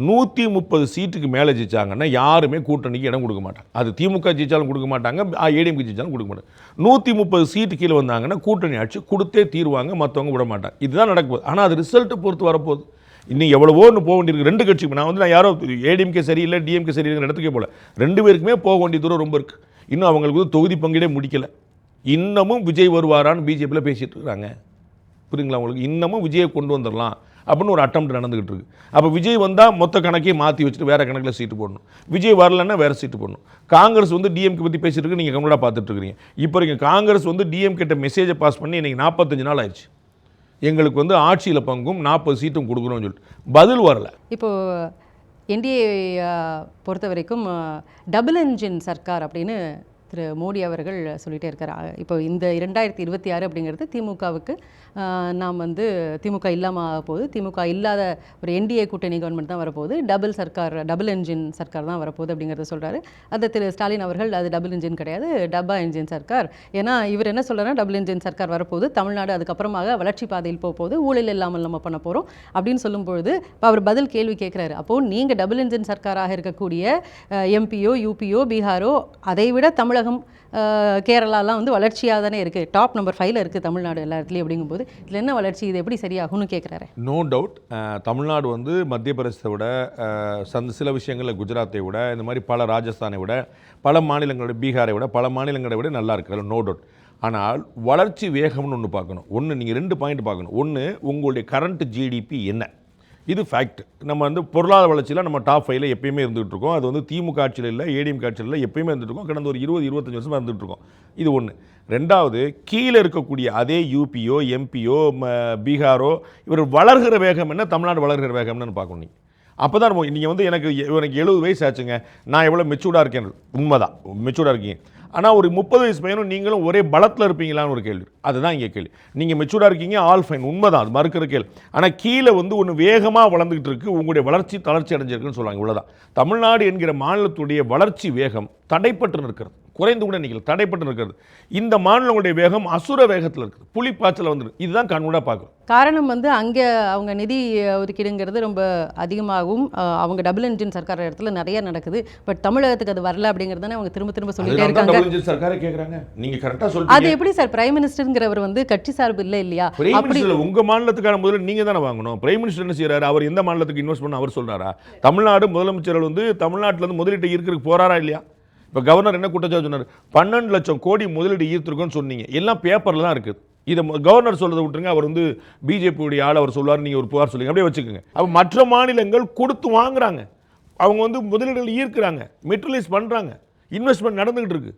[SPEAKER 1] 130 சீட்டுக்கு மேலே ஜெயிச்சாங்கன்னா யாருமே கூட்டணிக்கு இடம் கொடுக்க மாட்டாங்க. அது திமுக ஜெயிச்சாலும் கொடுக்க மாட்டாங்க, ஏடிஎம்கே ஜெயிச்சாலும் கொடுக்க மாட்டாங்க. 130 சீட்டு கீழே வந்தாங்கன்னா கூட்டணி ஆட்சி கொடுத்தே தீர்வாங்க, மற்றவங்க விட மாட்டாங்க. இதுதான் நடக்குது. ஆனால் அது ரிசல்ட்டை பொறுத்து வரப்போகுது. இன்னும் எவ்வளவோ ஒன்று போக வேண்டியிருக்கு. 2 கட்சிக்கு நான் யாரோ ஏடிஎம்கே சரியில்லை டிஎம்கே சரியில்லைங்கிற இடத்துக்கே போல, 2 பேருக்குமே போக வேண்டிய தூரம் ரொம்ப இருக்குது. இன்னும் அவங்களுக்கு வந்து தொகுதி பங்கீடே முடிக்கலை. இன்னமும் விஜய் வருவாரான்னு பிஜேபியில் பேசிகிட்டு இருக்காங்க. புரியுங்களா உங்களுக்கு? இன்னமும் விஜயை கொண்டு வந்துடலாம் அப்படின்னு ஒரு அட்டம்ப்ட் நடந்துகிட்டு இருக்கு. அப்போ விஜய் வந்தால் மொத்த கணக்கையும் மாற்றி வச்சுட்டு வேறு கணக்கில் சீட்டு போடணும், விஜய் வரலன்னா வேறு சீட்டு போடணும். காங்கிரஸ் வந்து டிஎம்கே பற்றி பேசிட்டு இருக்கு, நீங்கள் கம்ப்ளீட்டாக பார்த்துட்டு இருக்கிறீங்க. இப்போ நீங்கள் காங்கிரஸ் வந்து டிஎம்கேட்ட மெசேஜை பாஸ் பண்ணி இன்றைக்கி 45 நாள் ஆயிடுச்சு, எங்களுக்கு வந்து ஆட்சியில் பங்கும் 40 சீட்டும் கொடுக்கணும்னு சொல்லிட்டு பதில் வரல.
[SPEAKER 2] இப்போது என்டிஏ பொறுத்த வரைக்கும் டபுள் என்ஜின் சர்க்கார் அப்படின்னு திரு மோடி அவர்கள் சொல்லிகிட்டே இருக்கார். இப்போ இந்த 2026 அப்படிங்கிறது திமுகவுக்கு நாம் வந்து திமுக இல்லாமல் ஆக போகுது, திமுக இல்லாத ஒரு என்டிஏ கூட்டணி கவர்மெண்ட் தான் வரப்போகுது, டபுள் என்ஜின் சர்க்கார் தான் வரப்போகுது அப்படிங்கிறத சொல்கிறாரு. அதை திரு ஸ்டாலின் அவர்கள் அது டபுள் என்ஜின் கிடையாது, டப்பா என்ஜின் சர்க்கார். ஏன்னா இவர் என்ன சொல்கிறாருன்னா, டபுள் என்ஜின் சர்க்கார் வரப்போகுது, தமிழ்நாடு அதுக்கப்புறமாக வளர்ச்சி பாதையில் போகுது, ஊழல் இல்லாமல் நம்ம பண்ண போகிறோம் அப்படின்னு சொல்லும்பொழுது இப்போ அவர் பதில் கேள்வி கேட்குறாரு. அப்போது நீங்கள் டபுள் என்ஜின் சர்க்காராக இருக்கக்கூடிய எம்பியோ யூபியோ பீகாரோ, அதை விட தமிழகம் கேரளாலாம் வந்து வளர்ச்சியாக தானே இருக்குது, டாப் நம்பர் 5ல் இருக்குது தமிழ்நாடு எல்லா இடத்துலையும். அப்படிங்கும்போது இதில் என்ன வளர்ச்சி, இது எப்படி சரியாகும்னு கேட்குறாரு.
[SPEAKER 1] நோ டவுட் தமிழ்நாடு வந்து மத்திய பிரதேசத்தை விட, சில விஷயங்களில் குஜராத்தை விட, இந்த மாதிரி பல ராஜஸ்தானை விட, பல மாநிலங்களோட, பீகாரை விட, பல மாநிலங்களை விட நல்லா இருக்கிறது நோ டவுட். ஆனால் வளர்ச்சி வேகம்னு ஒன்று பார்க்கணும். ஒன்று நீங்கள் 2 பாயிண்ட் பார்க்கணும். ஒன்று உங்களுடைய கரண்ட் ஜிடிபி என்ன, இது ஃபேக்ட். நம்ம வந்து பொருளாதார வளர்ச்சியில் நம்ம டாப் 5ல எப்பயுமே இருந்துகிட்டு இருக்கோம். அது வந்து திமுக ஆட்சியில் இல்லை, ஏடிஎம்கே ஆட்சியில் இல்லை, எப்பயுமே இருந்துட்டு இருக்கோம். கடந்த ஒரு 20-25 வருஷமாக இருந்துகிட்டு இருக்கோம். இது ஒன்று. ரெண்டாவது, கீழே இருக்கக்கூடிய அதே யூபியோ எம்பியோ பீகாரோ இவர் வளர்கிற வேகம் என்ன, தமிழ்நாடு வளர்கிற வேகம்னு பார்க்கணும். நீங்கள் அப்போ தான் நீங்கள் வந்து எனக்கு 70 வயசு ஆச்சுங்க, நான் எவ்வளோ மெச்சூர்டாக இருக்கேன். உண்மைதான், மெச்சூர்டாக இருக்கீங்க. ஆனால் ஒரு 30 வயசு பையனும் நீங்களும் ஒரே பலத்தில் இருப்பீங்களான்னு ஒரு கேள்வி. அதுதான் இங்கே கேள்வி. நீங்கள் மெச்சூர்டாக இருக்கீங்க, ஆல் ஃபைன், உண்மைதான், அது மறுக்கிற கேள்வி. ஆனால் கீழே வந்து ஒன்று வேகமாக வளர்ந்துக்கிட்டு இருக்குது, உங்களுடைய வளர்ச்சி தளர்ச்சி அடைஞ்சிருக்குன்னு சொல்லுவாங்க. இவ்வளோதான். தமிழ்நாடு என்கிற மாநிலத்துடைய வளர்ச்சி வேகம் தடைப்பட்டு நிற்கிறது, குறைந்து கூட நிற்கல, தடைப்பட்டு இருக்கிறது. இந்த மாநிலங்களுடைய வேகம் அசுர வேகத்தில் இருக்குது, புலிப்பாய்ச்சல் வந்துருக்கு. இதுதான் கண்கூடாக பார்க்கணும்.
[SPEAKER 2] காரணம் வந்து அங்கே அவங்க நிதி ஒதுக்கீடுங்கிறது ரொம்ப அதிகமாகவும் அவங்க டபுள் என்ஜின் சர்க்கார் இடத்துல நிறைய நடக்குது. பட் தமிழகத்துக்கு அது வரல அப்படிங்கிறதானே அவங்க திரும்ப திரும்ப சொல்லிட்டே இருக்காங்க.
[SPEAKER 1] டபுள் என்ஜின் சர்க்காரே கேட்குறாங்க. நீங்கள் கரெக்டாக சொல்றீங்க.
[SPEAKER 2] அது எப்படி சார் பிரைம் மினிஸ்டர்ங்கிறவர் வந்து கட்சி சார்பு இல்லை இல்லையா?
[SPEAKER 1] அப்படி உங்கள் மாநிலத்துக்கான முதல்ல நீங்கள் தானே வாங்கணும். பிரைம் மினிஸ்டர் என்ன செய்யறாரு? அவர் எந்த மாநிலத்துக்கு இன்வெஸ்ட் பண்ண அவர் சொல்றாரா? தமிழ்நாடு முதலமைச்சர் வந்து தமிழ்நாட்டிலேருந்து முதலீட்டு ஈர்க்கிறதுக்கு போறாரா இல்லையா? இப்போ கவர்னர் என்ன குற்றச்சாட்டு சொன்னார்? 12 லட்சம் கோடி முதலீடு ஈர்த்திருக்கோன்னு சொன்னீங்க. எல்லாம் பேப்பரில் தான் இருக்குது. இதை கவர்னர் சொல்றதை விட்டுருங்க. அவர் வந்து பிஜேபியுடைய ஆள், அவர் சொல்லுவார், நீங்கள் ஒரு புகார் சொல்லுங்க, அப்படியே வச்சுக்கோங்க. அப்போ மற்ற மாநிலங்கள் கொடுத்து வாங்குறாங்க, அவங்க வந்து முதலீடுகள் ஈர்க்கிறாங்க, மெட்ரலைஸ் பண்ணுறாங்க, இன்வெஸ்ட்மெண்ட் நடந்துகிட்டு இருக்கு.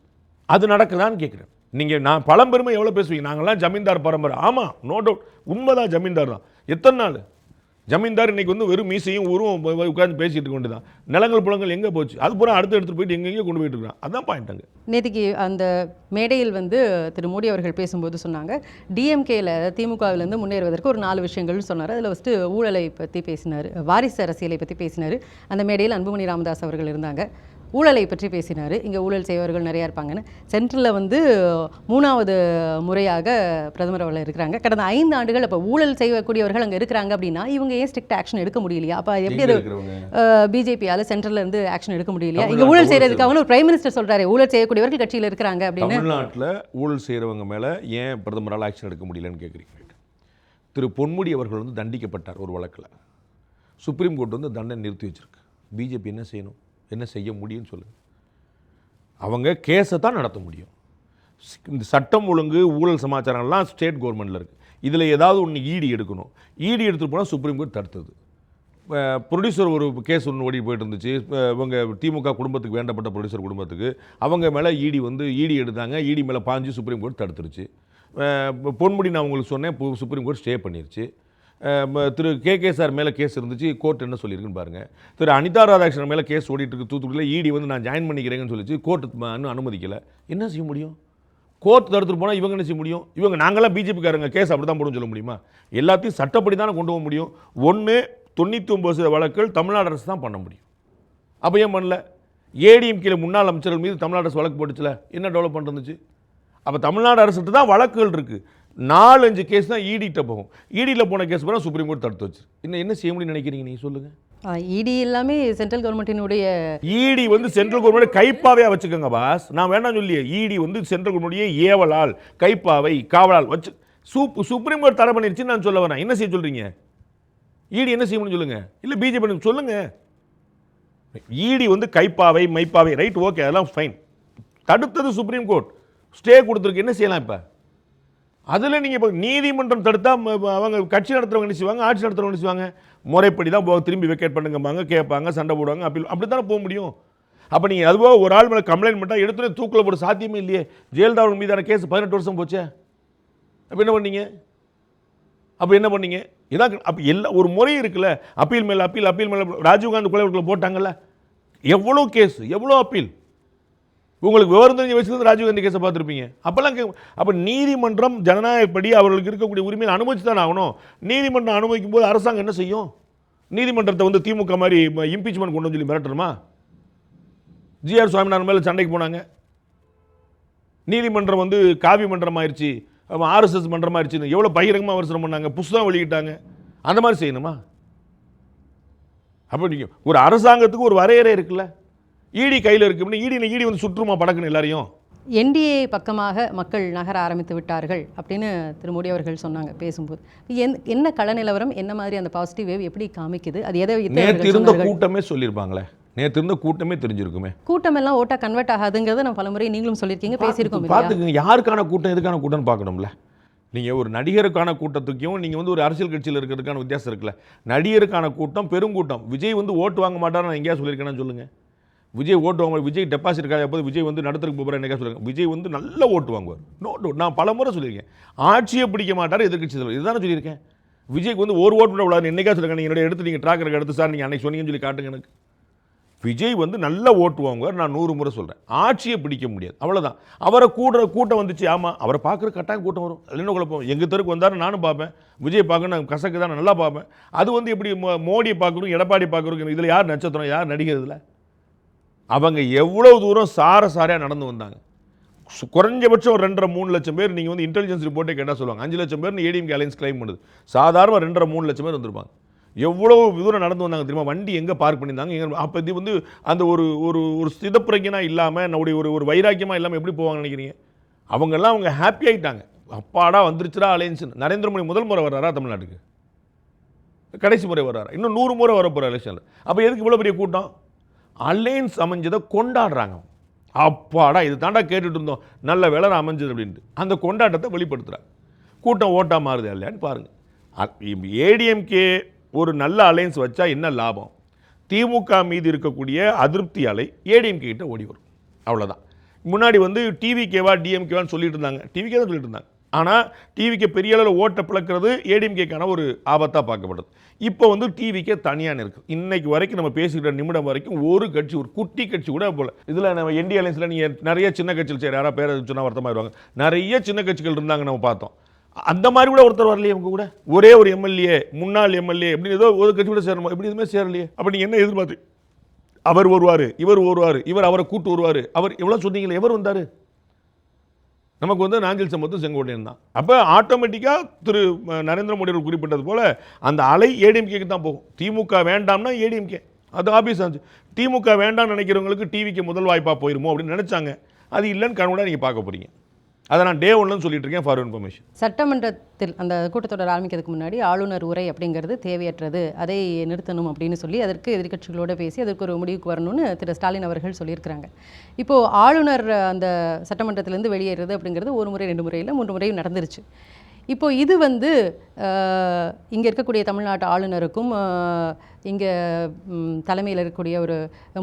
[SPEAKER 1] அது நடக்குதான்னு கேட்குறேன். நீங்கள் நான் பழம்பெருமை எவ்வளோ பேசுவீங்க, நாங்கள்லாம் ஜமீன்தார் பரம்பரை. ஆமாம், நோ டவுட், உண்மைதான், ஜமீன்தார் தான். எத்தனை நாள் ஜமீன்தார் இன்னைக்கு வந்து வெறும் மீசையும் ஊரும் உட்காந்து பேசிட்டு இருக்க வேண்டியதான். நிலங்கள் புலங்கள் எங்கே போச்சு? அது பூரா அடுத்து எடுத்துகிட்டு போயிட்டு எங்கெங்கே கொண்டு போயிட்டு இருக்கான். அதுதான் பாயிண்ட். அங்கே
[SPEAKER 2] நேற்றுக்கு அந்த மேடையில் வந்து திரு மோடி அவர்கள் பேசும்போது சொன்னாங்க, டிஎம்கேல திமுகவிலேருந்து முன்னேறுவதற்கு ஒரு 4 விஷயங்கள்னு சொன்னார். அதில் ஃபஸ்ட்டு ஊழலை பற்றி பேசினார், வாரிசு அரசியலை பற்றி பேசினார். அந்த மேடையில் அன்புமணி ராமதாஸ் அவர்கள் இருந்தாங்க. ஊழலை பற்றி பேசினார். இங்கே ஊழல் செய்வர்கள் நிறையா இருப்பாங்கன்னு. சென்ட்ரலில் வந்து 3வது முறையாக பிரதமர் அவர்கள் இருக்கிறாங்க. கடந்த 5 ஆண்டுகள் இப்போ ஊழல் செய்யக்கூடியவர்கள் அங்கே இருக்கிறாங்க அப்படின்னா இவங்க ஏன் ஸ்ட்ரிக்ட் ஆக்ஷன் எடுக்க முடியலையா? அப்போ எப்படி அது பிஜேபியால் சென்ட்ரலில் இருந்து ஆக்ஷன் எடுக்க முடியலையா? இங்கே ஊழல் செய்கிறதுக்காக ஒரு பிரைம் மினிஸ்டர் சொல்கிறாரு ஊழல் செய்யக்கூடியவர்கள் கட்சியில் இருக்கிறாங்க அப்படின்னு.
[SPEAKER 1] தமிழ்நாட்டில் ஊழல் செய்கிறவங்க மேலே ஏன் பிரதமரால் ஆக்ஷன் எடுக்க முடியலன்னு கேட்குறீங்க. திரு பொன்முடி அவர்கள் வந்து தண்டிக்கப்பட்டார் ஒரு வழக்கில். சுப்ரீம் கோர்ட் வந்து தண்டனை நிறுத்தி வச்சிருக்கு. பிஜேபி என்ன செய்யணும், என்ன செய்ய முடியும்னு சொல்லுங்கள். அவங்க கேஸை தான் நடத்த முடியும். இந்த சட்டம் ஒழுங்கு ஊழல் சமாச்சாரம்லாம் ஸ்டேட் கவர்மெண்ட்டில் இருக்குது. இதில் ஏதாவது ஒன்று ஈடி எடுக்கணும். ஈடி எடுத்துகிட்டு போனால் சுப்ரீம் கோர்ட் தடுத்தது. ப்ரொடியூசர் ஒரு கேஸ் ஒன்று ஓடி போயிட்டு இருந்துச்சு. இவங்க திமுக குடும்பத்துக்கு வேண்டப்பட்ட ப்ரொடியூசர் குடும்பத்துக்கு அவங்க மேலே ஈடி எடுத்தாங்க. ஈடி மேலே பாஞ்சு சுப்ரீம் கோர்ட் தடுத்துருச்சு. பொன்முடி நான் உங்களுக்கு சொன்னேன், சுப்ரீம் கோர்ட் ஸ்டே பண்ணிருச்சு. திரு கே சார் மேலே கேஸ் இருந்துச்சு, கோர்ட் என்ன சொல்லியிருக்குன்னு பாருங்கள். திரு அனிதா ராதாகிருஷ்ணன் மேலே கேஸ் ஓடிட்டு இருக்கு தூத்துக்குடியில். ஈடி வந்து நான் ஜாயின் பண்ணிக்கிறேங்கன்னு சொல்லிச்சு, கோர்ட் இன்னும் அனுமதிக்கலை. என்ன செய்ய முடியும்? கோர்ட் தடுத்துட்டு போனால் இவங்க என்ன செய்ய முடியும்? இவங்க நாங்களாம் பிஜேபிக்காரங்க, கேஸ் அப்படி தான் போடுன்னு சொல்ல முடியுமா? எல்லாத்தையும் சட்டப்படி தானே கொண்டு போக முடியும். 99% வழக்குகள் தமிழ்நாடு அரசு தான் பண்ண முடியும். அப்போ ஏன் பண்ணல? ஏடிஎம்கேல முன்னாள் அமைச்சர்கள் மீது தமிழ்நாடு அரசு வழக்கு போட்டுச்சுல, என்ன டெவலப் பண்ணிருந்துச்சு? அப்போ தமிழ்நாடு அரசுட்டு தான் வழக்குகள் இருக்குது. 4-5 கேஸ் தான் ஈடிட்ட போகும். ஈடியில் போன கேஸ் போனால் சுப்ரீம் கோர்ட் தடுத்து வச்சு. இன்னும் என்ன செய்ய முடியும்னு நினைக்கிறீங்க நீங்கள் சொல்லுங்கள்?
[SPEAKER 2] இடி எல்லாமே சென்ட்ரல் கவர்மெண்ட்டினுடைய
[SPEAKER 1] ஈடி வந்து சென்ட்ரல் கவர்மெண்ட் கைப்பாவே வச்சுக்கோங்க பாஸ். நான் வேண்டாம் சொல்லியே. ஈடி வந்து சென்ட்ரல் கவர்மெண்டைய ஏவலால், கைப்பாவை, காவலால் வச்சு சுப்ரீம் கோர்ட் தடை பண்ணிருச்சுன்னு நான் சொல்ல வரேன். என்ன செய்ய சொல்கிறீங்க? ஈடி என்ன செய்யணும்னு சொல்லுங்கள். இல்லை பிஜேபி சொல்லுங்கள். ஈடி வந்து கைப்பாவை, மைப்பாவை, ரைட், ஓகே, அதெல்லாம் ஃபைன். தடுத்தது சுப்ரீம் கோர்ட், ஸ்டே கொடுத்துருக்கு. என்ன செய்யலாம் இப்போ? அதில் நீங்கள் இப்போ நீதிமன்றம் தடுத்தா அவங்க கட்சி நடத்துகிறவங்க என்ன செய்வாங்க, ஆட்சி நடத்துகிறவங்க என்ன செய்வாங்க? முறைப்படி தான் திரும்பி வெக்கேட் பண்ணுங்கம்பாங்க, கேட்பாங்க, சண்டை போடுவாங்க, அப்படி தானே போக முடியும். அப்போ நீங்கள் அதுவாக ஒரு ஆள் மேலே கம்ப்ளைண்ட் பண்ணிட்டா எடுத்துகிட்டு தூக்கில் போட சாத்தியமே இல்லையே. ஜெயலலிதா மீதான கேஸ் 18 வருஷம் போச்சே. அப்போ என்ன பண்ணீங்க? இதான். அப்போ எல்லா ஒரு முறை இருக்குல்ல. அப்பீல் மேலே அப்பீல் மேலே ராஜீவ்காந்தி கொலை வழக்கில் போட்டாங்கல்ல, எவ்வளோ கேஸ், எவ்வளோ அப்பீல். உங்களுக்கு விவரம் தெரிஞ்ச வயசுலேருந்து ராஜீவ்காந்தி கேஸை பார்த்துருப்பீங்க. அப்போ நீதிமன்றம் ஜனநாயகப்படி அவர்களுக்கு இருக்கக்கூடிய உரிமையை அனுமதிச்சு தான் ஆகணும். நீதிமன்றம் அனுமதிக்கும் போது அரசாங்கம் என்ன செய்யும்? நீதிமன்றத்தை வந்து திமுக மாதிரி இம்பீச்மெண்ட் கொண்டு சொல்லி மிரட்டணுமா? ஜிஆர் சுவாமிநாதன் மேலே சண்டைக்கு போனாங்க. நீதிமன்றம் வந்து காவி மன்றம் ஆயிடுச்சு, ஆர்எஸ்எஸ் மன்றம் ஆயிடுச்சுன்னு எவ்வளோ பகிரங்கமாக விமர்சனம் பண்ணாங்க, புஸ்தகம் வெளியிட்டாங்க. அந்த மாதிரி செய்யணுமா? அப்போ நீங்கள் ஒரு அரசாங்கத்துக்கு ஒரு வரையறை இருக்குல்ல. ஈடி கையில் இருக்கு, ஈடி வந்து சுற்றுமா படக்குன்னு எல்லாரையும்.
[SPEAKER 2] என்டிஏ பக்கமாக மக்கள் நகர ஆரம்பித்து விட்டார்கள் அப்படின்னு திரு மோடி அவர்கள் சொன்னாங்க பேசும்போது. என்ன கள நிலவரம், என்ன மாதிரி அந்த பாசிட்டிவ் வேவ் எப்படி காமிக்குது? அது எதை
[SPEAKER 1] நேற்று இருந்த கூட்டமே சொல்லியிருப்பாங்களே. நேற்று இருந்த கூட்டமே தெரிஞ்சிருக்குமே.
[SPEAKER 2] கூட்டமெல்லாம் ஓட்டா கன்வெர்ட் ஆகாதுங்கிறத நான் பலமுறை நீங்களும் சொல்லியிருக்கீங்க, பேசியிருக்கோம் இல்லையா?
[SPEAKER 1] பார்த்துக்குங்க, யாருக்கான கூட்டம் எதுக்கான கூட்டம்னு பார்க்கணும்ல. நீங்கள் ஒரு நடிகருக்கான கூட்டத்துக்கும் நீங்கள் வந்து ஒரு அரசியல் கட்சியில் இருக்கிறதுக்கான வித்தியாசம் இருக்குல்ல. நடிகருக்கான கூட்டம் பெருங்கூட்டம். விஜய் வந்து ஓட்டு வாங்க மாட்டார்னு நான் எங்கேயா சொல்லியிருக்கேன்னு சொல்லுங்கள். விஜய் ஓட்டு வாங்க, விஜய் டெபாசிட் இருக்காது, எப்போது விஜய் வந்து நடத்துறதுக்கு போகிறார் என்னைக்கா சொல்லுங்கள். விஜய் வந்து நல்ல ஓட்டு வாங்குவார், நோ டவுட். நான் பல முறை சொல்லியிருக்கேன். ஆட்சியை பிடிக்க மாட்டார், எதிர்கட்சி தலைவர், இதுதானே சொல்லியிருக்கேன். விஜய்க்கு வந்து ஒரு ஓட்டு விடாது என்னைக்கா சொல்லுங்கள். நீங்கள் எடுத்து நீங்கள் ட்ராக்கருக்கு எடுத்து சார் நீங்கள் அன்னைக்கு சொன்னீங்கன்னு சொல்லி காட்டுங்க எனக்கு. விஜய் வந்து நல்ல ஓட்டு வாங்குவார், நான் 100 முறை சொல்கிறேன். ஆட்சியை பிடிக்க முடியாது, அவ்வளோதான். அவரை கூட்டம் வந்துச்சு, ஆமாம் அவரை பார்க்குற கட்டாயம் கூட்டம் வரும், அது என்ன குழப்பம். எங்கள் தெருக்கு வந்தாலும் நானும் பார்ப்பேன், விஜய் பார்க்க நான் கசக்கு தான் நல்லா பார்ப்பேன். அது வந்து எப்படி மோடியை பார்க்கணும், எடப்பாடி பார்க்குறோம், இதில் யார் நட்சத்திரம், யார் நடிகர்? இதில் அவங்க எவ்வளோ தூரம் சாரையாக நடந்து வந்தாங்க. குறைஞ்சபட்சம் ஒரு 2.5-3 லட்சம் பேர். நீங்கள் வந்து இன்டெலிஜென்ஸ் ரிப்போர்ட்டே கேட்டால் சொல்லுவாங்க 5 லட்சம் பேர் ஏடிஎம்கே அலைன்ஸ் கிளைம் பண்ணுது. சாதாரண 2.5-3 லட்சம் பேர் வந்திருப்பாங்க. எவ்வளோ தூரம் நடந்து வந்தாங்க தெரியுமா? வண்டி எங்கே பார்க் பண்ணியிருந்தாங்க. அப்போ இது வந்து அந்த ஒரு ஒரு ஒரு ஸ்திதப்பிரஜனா இல்லாமல், என்னுடைய ஒரு வைராக்கியமாக இல்லாமல் எப்படி போவாங்கன்னு நினைக்கிறீங்க? அவங்கெல்லாம் அவங்க ஹாப்பி ஆகிட்டாங்க. அப்பாடா வந்துருச்சுடா அலையன்ஸ். நரேந்திர மோடி முதல் முறை வர்றாரா தமிழ்நாட்டுக்கு? கடைசி முறை வர்றாரா? இன்னும் 100 முறை வர போகிற எலெக்ஷனில். அப்போ எதுக்கு இவ்வளோ பெரிய கூட்டம்? அலையன்ஸ் அமைஞ்சதை கொண்டாடுறாங்க. அப்பாடா இது தாண்டா கேட்டுட்டு இருந்தோம், நல்ல வேலை அமைஞ்சது அப்படின்ட்டு அந்த கொண்டாட்டத்தை வெளிப்படுத்துகிறாங்க. கூட்டம் ஓட்டாக மாறுது இல்லையான்னு பாருங்கள். ஏடிஎம்கே ஒரு நல்ல அலையன்ஸ் வச்சா என்ன லாபம்? திமுக மீது இருக்கக்கூடிய அதிருப்தி அலை ஏடிஎம்கே கிட்ட ஓடி வரும், அவ்வளோதான். முன்னாடி வந்து டிவிகேவா டிஎம்கேவான்னு சொல்லிட்டு இருந்தாங்க, டிவிகே தான் சொல்லிட்டு இருந்தாங்க. ஆனால் டிவிக்கு பெரிய அளவில் ஓட்டை பிளக்கிறது ஏடிஎம்கேக்கான ஒரு ஆபத்தாக பார்க்கப்பட்டது. இப்போ வந்து டிவிக்கே தனியான இருக்குது. இன்னைக்கு வரைக்கும் நம்ம பேசிக்கிற நிமிடம் வரைக்கும் ஒரு கட்சி, ஒரு குட்டி கட்சி கூட போல. இதில் நம்ம என்டி அலையன்ஸில் நீங்கள் நிறைய சின்ன கட்சிகள் சரி யாராவது பேரை சொன்னால் வருத்தமாயிருவாங்க, நிறைய சின்ன கட்சிகள் இருந்தாங்க நம்ம பார்த்தோம். அந்த மாதிரி கூட ஒருத்தர் வரலையே அவங்க கூட. ஒரே ஒரு எம்எல்ஏ, முன்னாள் எம்எல்ஏ எப்படி ஏதோ ஒரு கட்சி கூட சேரணும், இப்படி எதுவுமே சேரலையே. அப்போ நீங்கள் என்ன எதிர்பார்த்து? அவர் வருவார், இவர் வருவார், இவர் அவரை கூட்டு வருவார், அவர் எவ்வளோ சொன்னீங்களே, எவர் வந்தார்? நமக்கு வந்து நாஞ்சில் சம்பத்தும் செங்கோட்டையன் தான். அப்போ ஆட்டோமேட்டிக்காக திரு நரேந்திர மோடி அவர்கள் குறிப்பிட்டது போல் அந்த அலை ஏடிஎம்கேக்கு தான் போகும். திமுக வேண்டாம்னா ஏடிஎம்கே, அது ஆபீஸ் ஆச்சு. திமுக வேண்டாம்னு நினைக்கிறவங்களுக்கு டிவிக்கு முதல் வாய்ப்பாக போயிருமோ அப்படின்னு நினச்சாங்க. அது இல்லைன்னு கண்கூட நீங்கள் பார்க்க போகிறீங்க. அதை நான் டே 1 சொல்லிட்டு இருக்கேன், ஃபார் இன்ஃபர்மேஷன்.
[SPEAKER 2] சட்டமன்றத்தில் அந்த கூட்டத்தொடர் ஆரம்பிக்கிறதுக்கு முன்னாடி ஆளுநர் உரை அப்படிங்கிறது தேவையற்றது, அதை நிறுத்தணும் அப்படின்னு சொல்லி அதற்கு எதிர்க்கட்சிகளோடு பேசி அதற்கு ஒரு முடிவுக்கு வரணும்னு திரு ஸ்டாலின் அவர்கள் சொல்லியிருக்கிறாங்க. இப்போது ஆளுநர் அந்த சட்டமன்றத்திலேருந்து வெளியேறது அப்படிங்கிறது 1 முறை 2 முறையில் 3 முறையும் நடந்துருச்சு. இப்போது இது வந்து இங்கே இருக்கக்கூடிய தமிழ்நாட்டு ஆளுநருக்கும் இங்கே தலைமையில் இருக்கக்கூடிய ஒரு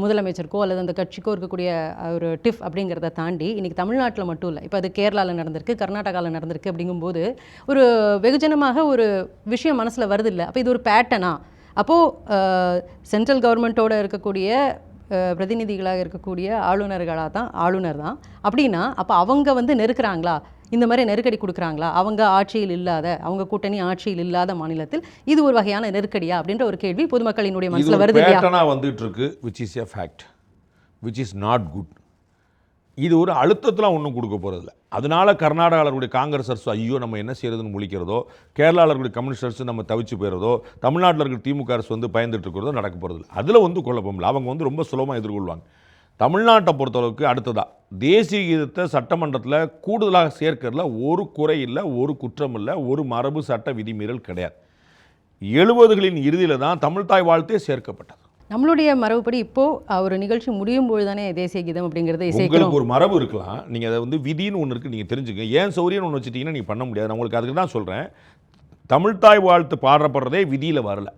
[SPEAKER 2] முதலமைச்சருக்கோ அல்லது அந்த கட்சிக்கோ இருக்கக்கூடிய ஒரு டிஃப் அப்படிங்கிறத தாண்டி இன்றைக்கி தமிழ்நாட்டில் மட்டும் இல்லை, இப்போ அது கேரளாவில் நடந்திருக்கு, கர்நாடகாவில் நடந்திருக்கு. அப்படிங்கும்போது ஒரு வெகுஜனமாக ஒரு விஷயம் மனசில் வருது இல்லை. அப்போ இது ஒரு பேட்டனா? அப்போது சென்ட்ரல் கவர்மெண்ட்டோடு இருக்கக்கூடிய பிரதிநிதிகளாக இருக்கக்கூடிய ஆளுநர் தான் அப்படின்னா, அப்போ அவங்க வந்து நெருக்கிறாங்களா, இந்த மாதிரி நெருக்கடி கொடுக்குறாங்களா? அவங்க ஆட்சியில் இல்லாத, அவங்க கூட்டணி ஆட்சியில் இல்லாத மாநிலத்தில் இது ஒரு வகையான நெருக்கடியா அப்படின்ற ஒரு கேள்வி பொதுமக்களினுடைய மனசில் வருது இல்லையா?
[SPEAKER 1] வந்துட்டு இருக்கு, which is a fact, which is not good. இது ஒரு அழுத்தத்தெலாம் ஒன்றும் கொடுக்க போகிறதில்ல. அதனால கர்நாடகாவில் காங்கிரஸ் ஐயோ நம்ம என்ன செய்யறதுன்னு முழிக்கிறதோ, கேரளாவில் கம்யூனிஸ்டர்ஸ் நம்ம தவிச்சு போயிடுறதோ, தமிழ்நாட்டில் இருக்கிற திமுக அரசு வந்து பயந்துட்டு இருக்கிறதோ நடக்க போகிறதில்ல. அதில் வந்து குழப்பம் இல்லை, அவங்க வந்து ரொம்ப சுலபமாக எதிர்கொள்வாங்க. தமிழ்நாட்டை பொறுத்தளவுக்கு அடுத்ததாக தேசிய கீதத்தை சட்டமன்றத்தில் கூடுதலாக சேர்க்கறதுல ஒரு குறை இல்லை, ஒரு குற்றம் இல்லை, ஒரு மரபு சட்ட விதிமீறல் கிடையாது. 70களின் இறுதியில் தான் தமிழ்தாய் வாழ்த்தே சேர்க்கப்பட்டது.
[SPEAKER 2] நம்மளுடைய மரபுப்படி இப்போது ஒரு நிகழ்ச்சி முடியும் போது தானே தேசிய கீதம் அப்படிங்கிறத
[SPEAKER 1] உங்களுக்கு ஒரு மரபு இருக்கலாம், நீங்கள் அதை வந்து விதின்னு ஒன்று இருக்குது, நீங்கள் தெரிஞ்சுங்க. ஏன் சௌரியன்னு ஒன்று வச்சுட்டிங்கன்னா நீங்கள் பண்ண முடியாது. நான் உங்களுக்கு அதுக்கு தான் சொல்கிறேன், தமிழ்தாய் வாழ்த்து பாடப்படுறதே விதியில் வரல,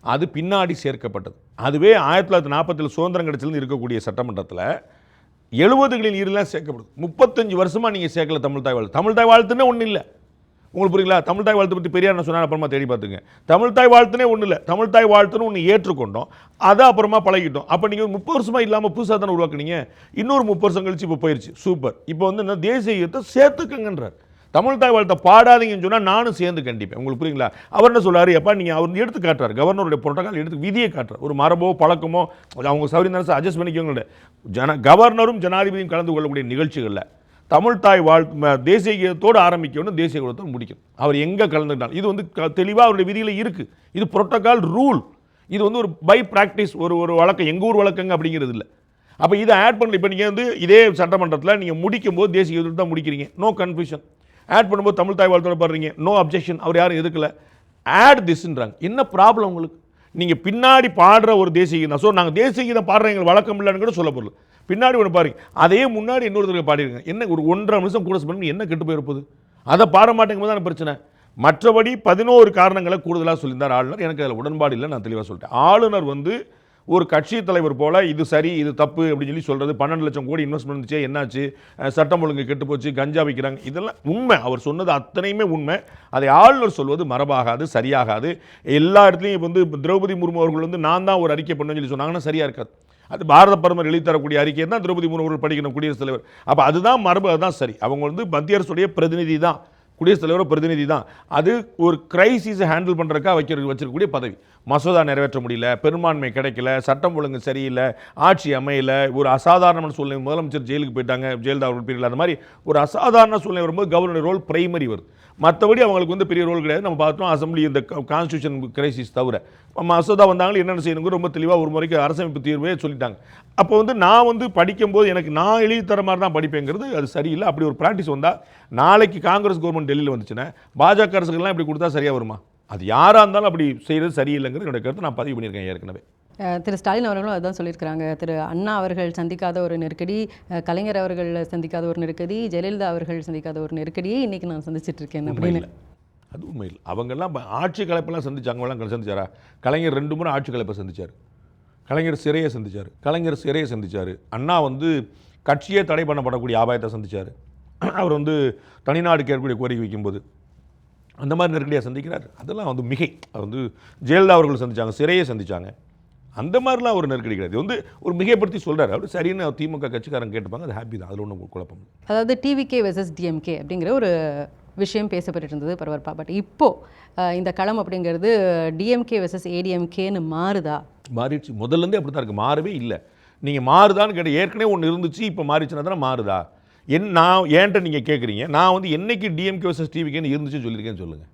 [SPEAKER 1] அது பின்னாடி சேர்க்கப்பட்டது. அதுவே 1940 சுதந்திரம் கிடைச்சிருந்து இருக்கக்கூடிய சட்டமன்றத்தில் 70களின் இறுதியில் சேர்க்கப்படுது. 35 வருஷமாக நீங்கள் சேர்க்கல தமிழ்தாய் வாழ்த்து. தமிழ்தாய் வாழ்த்துன்னே ஒன்றும் இல்லை, உங்களுக்கு புரியுங்களா? தமிழ்தாய் வாழ்த்து பற்றி பெரியார் என்ன சொன்னால் அப்புறமா தேடி பார்த்துங்க. தமிழ்தாய் வாழ்த்துனே ஒன்றும் இல்லை, தமிழ்தாய் வாழ்த்துன்னு ஒன்று ஏற்றுக்கொண்டோம், அதை அப்புறமா பழகிட்டோம். அப்போ நீங்கள் 30 வருஷமாக இல்லாமல் புதுசாக தானே உருவாக்குனீங்க. இன்னொரு 30 வருஷம் கழிச்சு இப்போ போயிடுச்சு, சூப்பர். இப்போ வந்து என்ன தேசிய கீதத்தை சேர்த்துக்கங்கன்றார். தமிழ்தாய் வாழ்த்தை பாடாதீங்கன்னு சொன்னால் நானும் சேர்ந்து கண்டிப்பேன், உங்களுக்கு புரியுங்களா? அவர் என்ன சொல்கிறாரு, எப்பா நீங்கள் அவர் எடுத்து காட்டுறார், கவர்னருடைய புரோட்டோகால் எடுத்து விதியை காட்டுறார். ஒரு மரபோ பழக்கமோ அவங்க சௌரியம் தானே அட்ஜஸ்ட் பண்ணிக்கோங்க. கவர்னரும் ஜனாதிபதியும் கலந்து கொள்ளக்கூடிய நிகழ்ச்சிகளில் தமிழ்தாய் வாழ்த்து தேசிய கீதத்தோடு ஆரம்பிக்கணும், தேசிய கீதத்தோடு முடிக்கணும். அவர் எங்கே கலந்துக்கிட்டாலும் இது வந்து தெளிவாக அவருடைய விதியில் இருக்குது. இது புரோட்டோகால் ரூல், இது வந்து ஒரு பை ப்ராக்டிஸ், ஒரு வழக்கம், எங்கள் ஊர் வழக்கங்க அப்படிங்கிறது இல்லை. அப்போ இதை ஆட் பண்ணல. இப்போ நீங்கள் வந்து இதே சட்டமன்றத்தில் நீங்கள் முடிக்கும் போது தேசிய கீதத்தை தான் முடிக்கிறீங்க, நோ கன்ஃபியூஷன். ஆட் பண்ணும்போது தமிழ்தாய் வாழ்த்தோட பாடுறீங்க, நோ அப்ஜெக்ஷன், அவர் யாரும் எதுக்கல. ஆட் திஸ்ன்றாங்க, என்ன ப்ராப்ளம் உங்களுக்கு? நீங்கள் பின்னாடி பாடுற ஒரு தேசிய கீதம். ஸோ நாங்கள் தேசிய கீதம் பாடுற எங்களுக்கு வழக்கம் இல்லைன்னு கூட சொல்ல பொருள். பின்னாடி ஒன்று பாருங்க, அதே முன்னாடி இன்னொருத்தருக்கு பாடிருங்க. என்ன ஒரு 1.5 நிமிஷம் கூட பண்ணி என்ன கெட்டு போயிருப்பது? அதை பாட மாட்டேங்கும்போது தான் பிரச்சனை. மற்றபடி 11 காரணங்களை கூடுதலாக சொல்லியிருந்தார் ஆளுநர். எனக்கு அதில் உடன்பாடு இல்லை, நான் தெளிவாக சொல்லிட்டேன். ஆளுநர் வந்து ஒரு கட்சி தலைவர் போல் இது சரி இது தப்பு அப்படின்னு சொல்கிறது, 12 லட்சம் கோடி இன்வெஸ்ட்மெண்ட் இருந்துச்சு, என்னாச்சு, சட்டம் ஒழுங்கு கெட்டு போச்சு, கஞ்சா விற்கிறாங்க, இதெல்லாம் உண்மை. அவர் சொன்னது அத்தனையுமே உண்மை. அதை ஆளுநர் சொல்வது மரபாகாது, சரியாகாது. எல்லா இடத்துலையும் இப்போ வந்து திரௌபதி முர்மு அவர்கள் வந்து நான் தான் ஒரு அறிக்கை பண்ணணும்னு சொல்லி சொன்னாங்கன்னா சரியாக இருக்காது. அது பாரத பிரதமர் எழுதித்தரக்கூடிய அறிக்கையை தான் திரௌபதி முர்மு அவர்கள் படிக்கணும், குடியரசுத் தலைவர். அப்போ அதுதான் மரபு, அதுதான் சரி. அவங்க வந்து மத்திய அரசுடைய பிரதிநிதி தான், குடியரசுத் தலைவரோட பிரதிநிதி தான். அது ஒரு கிரைசிஸை ஹேண்டில் பண்ணுறதுக்காக வச்சிருக்கக்கூடிய பதவி. மசோதா நிறைவேற்ற முடியல, பெரும்பான்மை கிடைக்கல, சட்டம் ஒழுங்கு சரியில்லை, ஆட்சி அமையல, ஒரு அசாதாரணமான சூழ்நிலை, முதலமைச்சர் ஜெயிலுக்கு போயிட்டாங்க, ஜெயலலிதா அவர்கள் பீரியடில், அந்த மாதிரி ஒரு அசாதாரண சூழ்நிலை வரும்போது கவர்னர் ரோல் பிரைமரி வருது. மற்றபடி அவங்களுக்கு வந்து பெரிய ரோல் கிடையாது. நம்ம பார்த்தோம் அசம்பிளி இந்த கான்ஸ்டியூஷன் கிரைசிஸ் தவிர மசோதா வந்தாலும் என்னென்ன செய்யணுங்க ரொம்ப தெளிவாக ஒரு முறைக்கு அரசமைப்பு தீர்வே சொல்லிட்டாங்க. அப்போ வந்து நான் வந்து படிக்கும்போது எனக்கு நான் எழுதி தர மாதிரி தான் படிப்பேங்கிறது அது சரியில்லை. அப்படி ஒரு ப்ராக்டிஸ் வந்தால் நாளைக்கு காங்கிரஸ் கவர்மெண்ட் டெல்லியில் வந்துச்சுன்னா பாஜக அரசுகள்லாம் இப்படி கொடுத்தா சரியாக வருமா? அது யாராக இருந்தாலும் அப்படி செய்கிறது சரியில்லைங்கிறது என்னோட கருத்து. நான் பதிவு பண்ணியிருக்கேன் ஏற்கனவே.
[SPEAKER 2] திரு ஸ்டாலின் அவர்களும் அதுதான் சொல்லியிருக்கிறாங்க. திரு அண்ணா அவர்கள் சந்திக்காத ஒரு நெருக்கடி, கலைஞர் அவர்கள் சந்திக்காத ஒரு நெருக்கடி, ஜெயலலிதா அவர்கள் சந்திக்காத ஒரு நெருக்கடியை இன்னைக்கு நான் சந்திச்சிட்டு இருக்கேன் அப்படின்னு.
[SPEAKER 1] அது உண்மை இல்லை. அவங்கெல்லாம் ஆட்சி கலைப்பெல்லாம் சந்திச்சாங்க. அவங்களாம் சந்திச்சாரா? கலைஞர் 2 முறை ஆட்சி கலைப்பை சந்திச்சார். கலைஞர் சிறையை சந்திச்சார். அண்ணா வந்து கட்சியே தடை பண்ணப்படக்கூடிய ஆபாயத்தை சந்திச்சார். அவர் வந்து தனிநாடு கேட்கக்கூடிய கோரிக்கை வைக்கும்போது அந்த மாதிரி நெருக்கடியாக சந்திக்கிறார். அதெல்லாம் வந்து மிகை. வந்து ஜெயலலிதா அவர்கள் சந்திச்சாங்க, சிறையை சந்திச்சாங்க. அந்த மாதிரிலாம் ஒரு நெருக்கடி கிடையாது. வந்து ஒரு மிகைப்படுத்தி சொல்கிறார். அப்படி சரின்னு திமுக கட்சிக்காரங்க கேட்டுப்பாங்க, அது ஹாப்பி தான், அதில் ஒன்றும் குழப்பம்.
[SPEAKER 2] அதாவது டிவிகே வெர்சஸ் டிஎம்கே அப்படிங்கிற ஒரு விஷயம் பேசப்பட்டு இருந்தது பரபரப்பா. பட் இப்போது இந்த களம் அப்படிங்கிறது டிஎம்கே வெர்சஸ் ஏடிஎம்கேன்னு மாறிடுச்சு. முதல்லேருந்தே அப்படி தான் இருக்குது, மாறவே இல்லை. நீங்கள் மாறுதான்னு கேட்ட, ஏற்கனவே ஒன்று இருந்துச்சு, இப்போ மாறிச்சுன்னா தானே மாறுதா? நான் ஏன்ட்ட நீங்கள் கேட்குறீங்க, நான் வந்து என்னைக்கு டிஎம்கே வெர்சஸ் டிவிகேன்னு இருந்துச்சுன்னு சொல்லியிருக்கேன்னு சொல்லுங்கள்.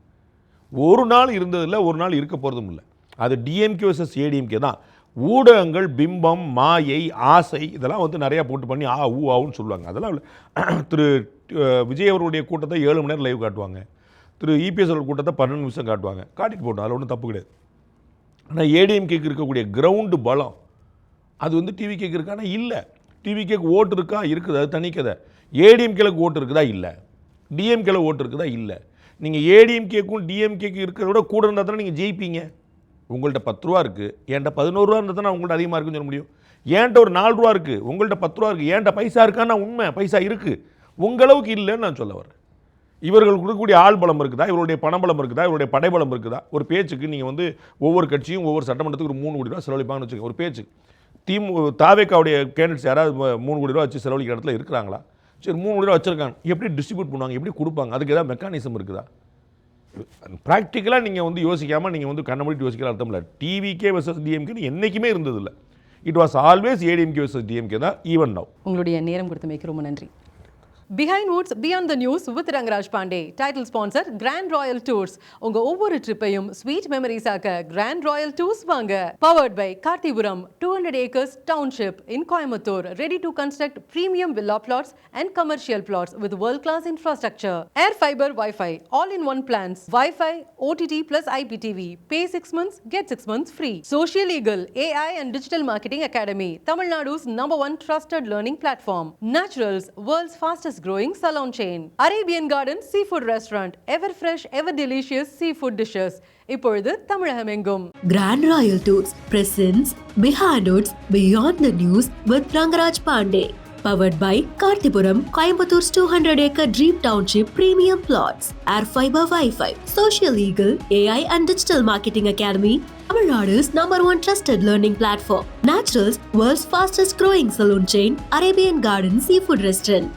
[SPEAKER 2] ஒரு நாள் இருந்ததில்லை, ஒரு நாள் இருக்க போகிறதும் இல்லை. அது டிஎம்கே வெர்சஸ் ஏடிஎம்கே தான். ஊடகங்கள் பிம்பம், மாயை, ஆசை இதெல்லாம் வந்து நிறையா போட்டு பண்ணி ஆவுன்னு சொல்லுவாங்க. அதெல்லாம் திரு விஜய் அவர்களுடைய கூட்டத்தை 7 மணி நேரம் லைவ் காட்டுவாங்க. திரு இபிஎஸ் அவர்கள் கூட்டத்தை 12 நிமிஷம் காட்டுவாங்க. காட்டிட்டு போட்டோம், அதில் ஒன்றும் தப்பு கிடையாது. ஆனால் ஏடிஎம்கேக்கு இருக்கக்கூடிய கிரவுண்டு பலம் அது வந்து டிவிகேக்கு இருக்கானா? இல்லை. டிவிகேக்கு ஓட்டு இருக்கா? இருக்குது, அது தனிக்கதை. ஏடிஎம்கேலுக்கு ஓட்டு இருக்குதா? இல்லை. டிஎம்கேல ஓட்டு இருக்குதா? இல்லை. நீங்கள் ஏடிஎம்கேக்கும் டிஎம்கேக்கு இருக்கிறத விட கூட இருந்தால் தானே நீங்கள் ஜெயிப்பீங்க. உங்கள்கிட்ட 10 ரூபா இருக்குது, என்கிட்ட 11 ரூபா இருந்தால் தான் உங்கள்கிட்ட அதிகமாக இருக்குன்னு சொல்ல முடியும். ஏன்ட்ட ஒரு 4 ரூபா இருக்குது, உங்கள்கிட்ட 10 ரூபா இருக்குது. ஏன்ட்ட பைசா இருக்கான்னா உண்மை, பைசா இருக்குது, உங்களவுக்கு இல்லைன்னு நான் சொல்ல வரேன். இவர்களுக்கு கொடுக்கக்கூடிய ஆள் பலம் இருக்குதா, இவருடைய பணபலம் இருக்குதா, இவருடைய படைபலம் இருக்குதா? ஒரு பேச்சுக்கு நீங்கள் வந்து ஒவ்வொரு கட்சியும் ஒவ்வொரு சட்டமன்றத்துக்கு ஒரு 3 கோடி ரூபா செலவழிப்பாங்கன்னு வச்சுக்கோங்க. ஒரு பேச்சு தாவேக்காவுடைய கேண்டிடேட்ஸ் யாராவது 3 கோடி ரூபா வச்சு செலவழிக்கிற இடத்துல இருக்கிறாங்களா? சரி, 3 கோடி ரூபா வச்சுருக்காங்க, எப்படி டிஸ்ட்ரிபியூட் பண்ணுவாங்க, எப்படி கொடுப்பாங்க? அதுக்கு ஏதாவது மெக்கானிசம் இருக்குதா? ப்ராக்டிக்கலாக நீங்கள் வந்து யோசிக்காமல் நீங்கள் வந்து கண்ண மூடிட்டு யோசிக்கிற அர்த்தம் இல்லை. டிவிகே வெர்சஸ் டிஎம்கேன்னு என்றைக்குமே இருந்ததில்லை. It was always ADMK versus DMK தான், ஈவன் நவ். உங்களுடைய நேரம் கொடுத்தமைக்கு ரொம்ப நன்றி. Behind Woods Beyond the News with Rangaraj Pandey. Title sponsor Grand Royal Tours. உங்க ஒவ்வொரு ட்ரிப்பையும் ஸ்வீட் மெமரிஸ் ஆக்க Grand Royal Tours வாங்க. Powered by Karthipuram 200 acres township in Coimbatore. Ready to construct premium villa plots and commercial plots with world-class infrastructure. Air fiber Wi-Fi all-in-one plans. Wi-Fi, OTT plus IPTV. Pay 6 months, get 6 months free. Social Eagle AI and Digital Marketing Academy. Tamil Nadu's #1 trusted learning platform. Naturals, world's fastest growing salon chain. Arabian Garden Seafood Restaurant. Ever fresh, ever delicious seafood dishes. இப்பொழுது தமிழகம் எங்கும்.
[SPEAKER 3] Grand Royal Tours presents Behind Woods Beyond the News with Rangaraj Pandey. Powered by Karthipuram, Coimbatore 200-acre Dream Township Premium Plots. Air Fiber Wi-Fi. Social Eagle AI and Digital Marketing Academy. Tamil Nadu's #1 trusted learning platform. Naturals, world's fastest growing salon chain. Arabian Garden Seafood Restaurant.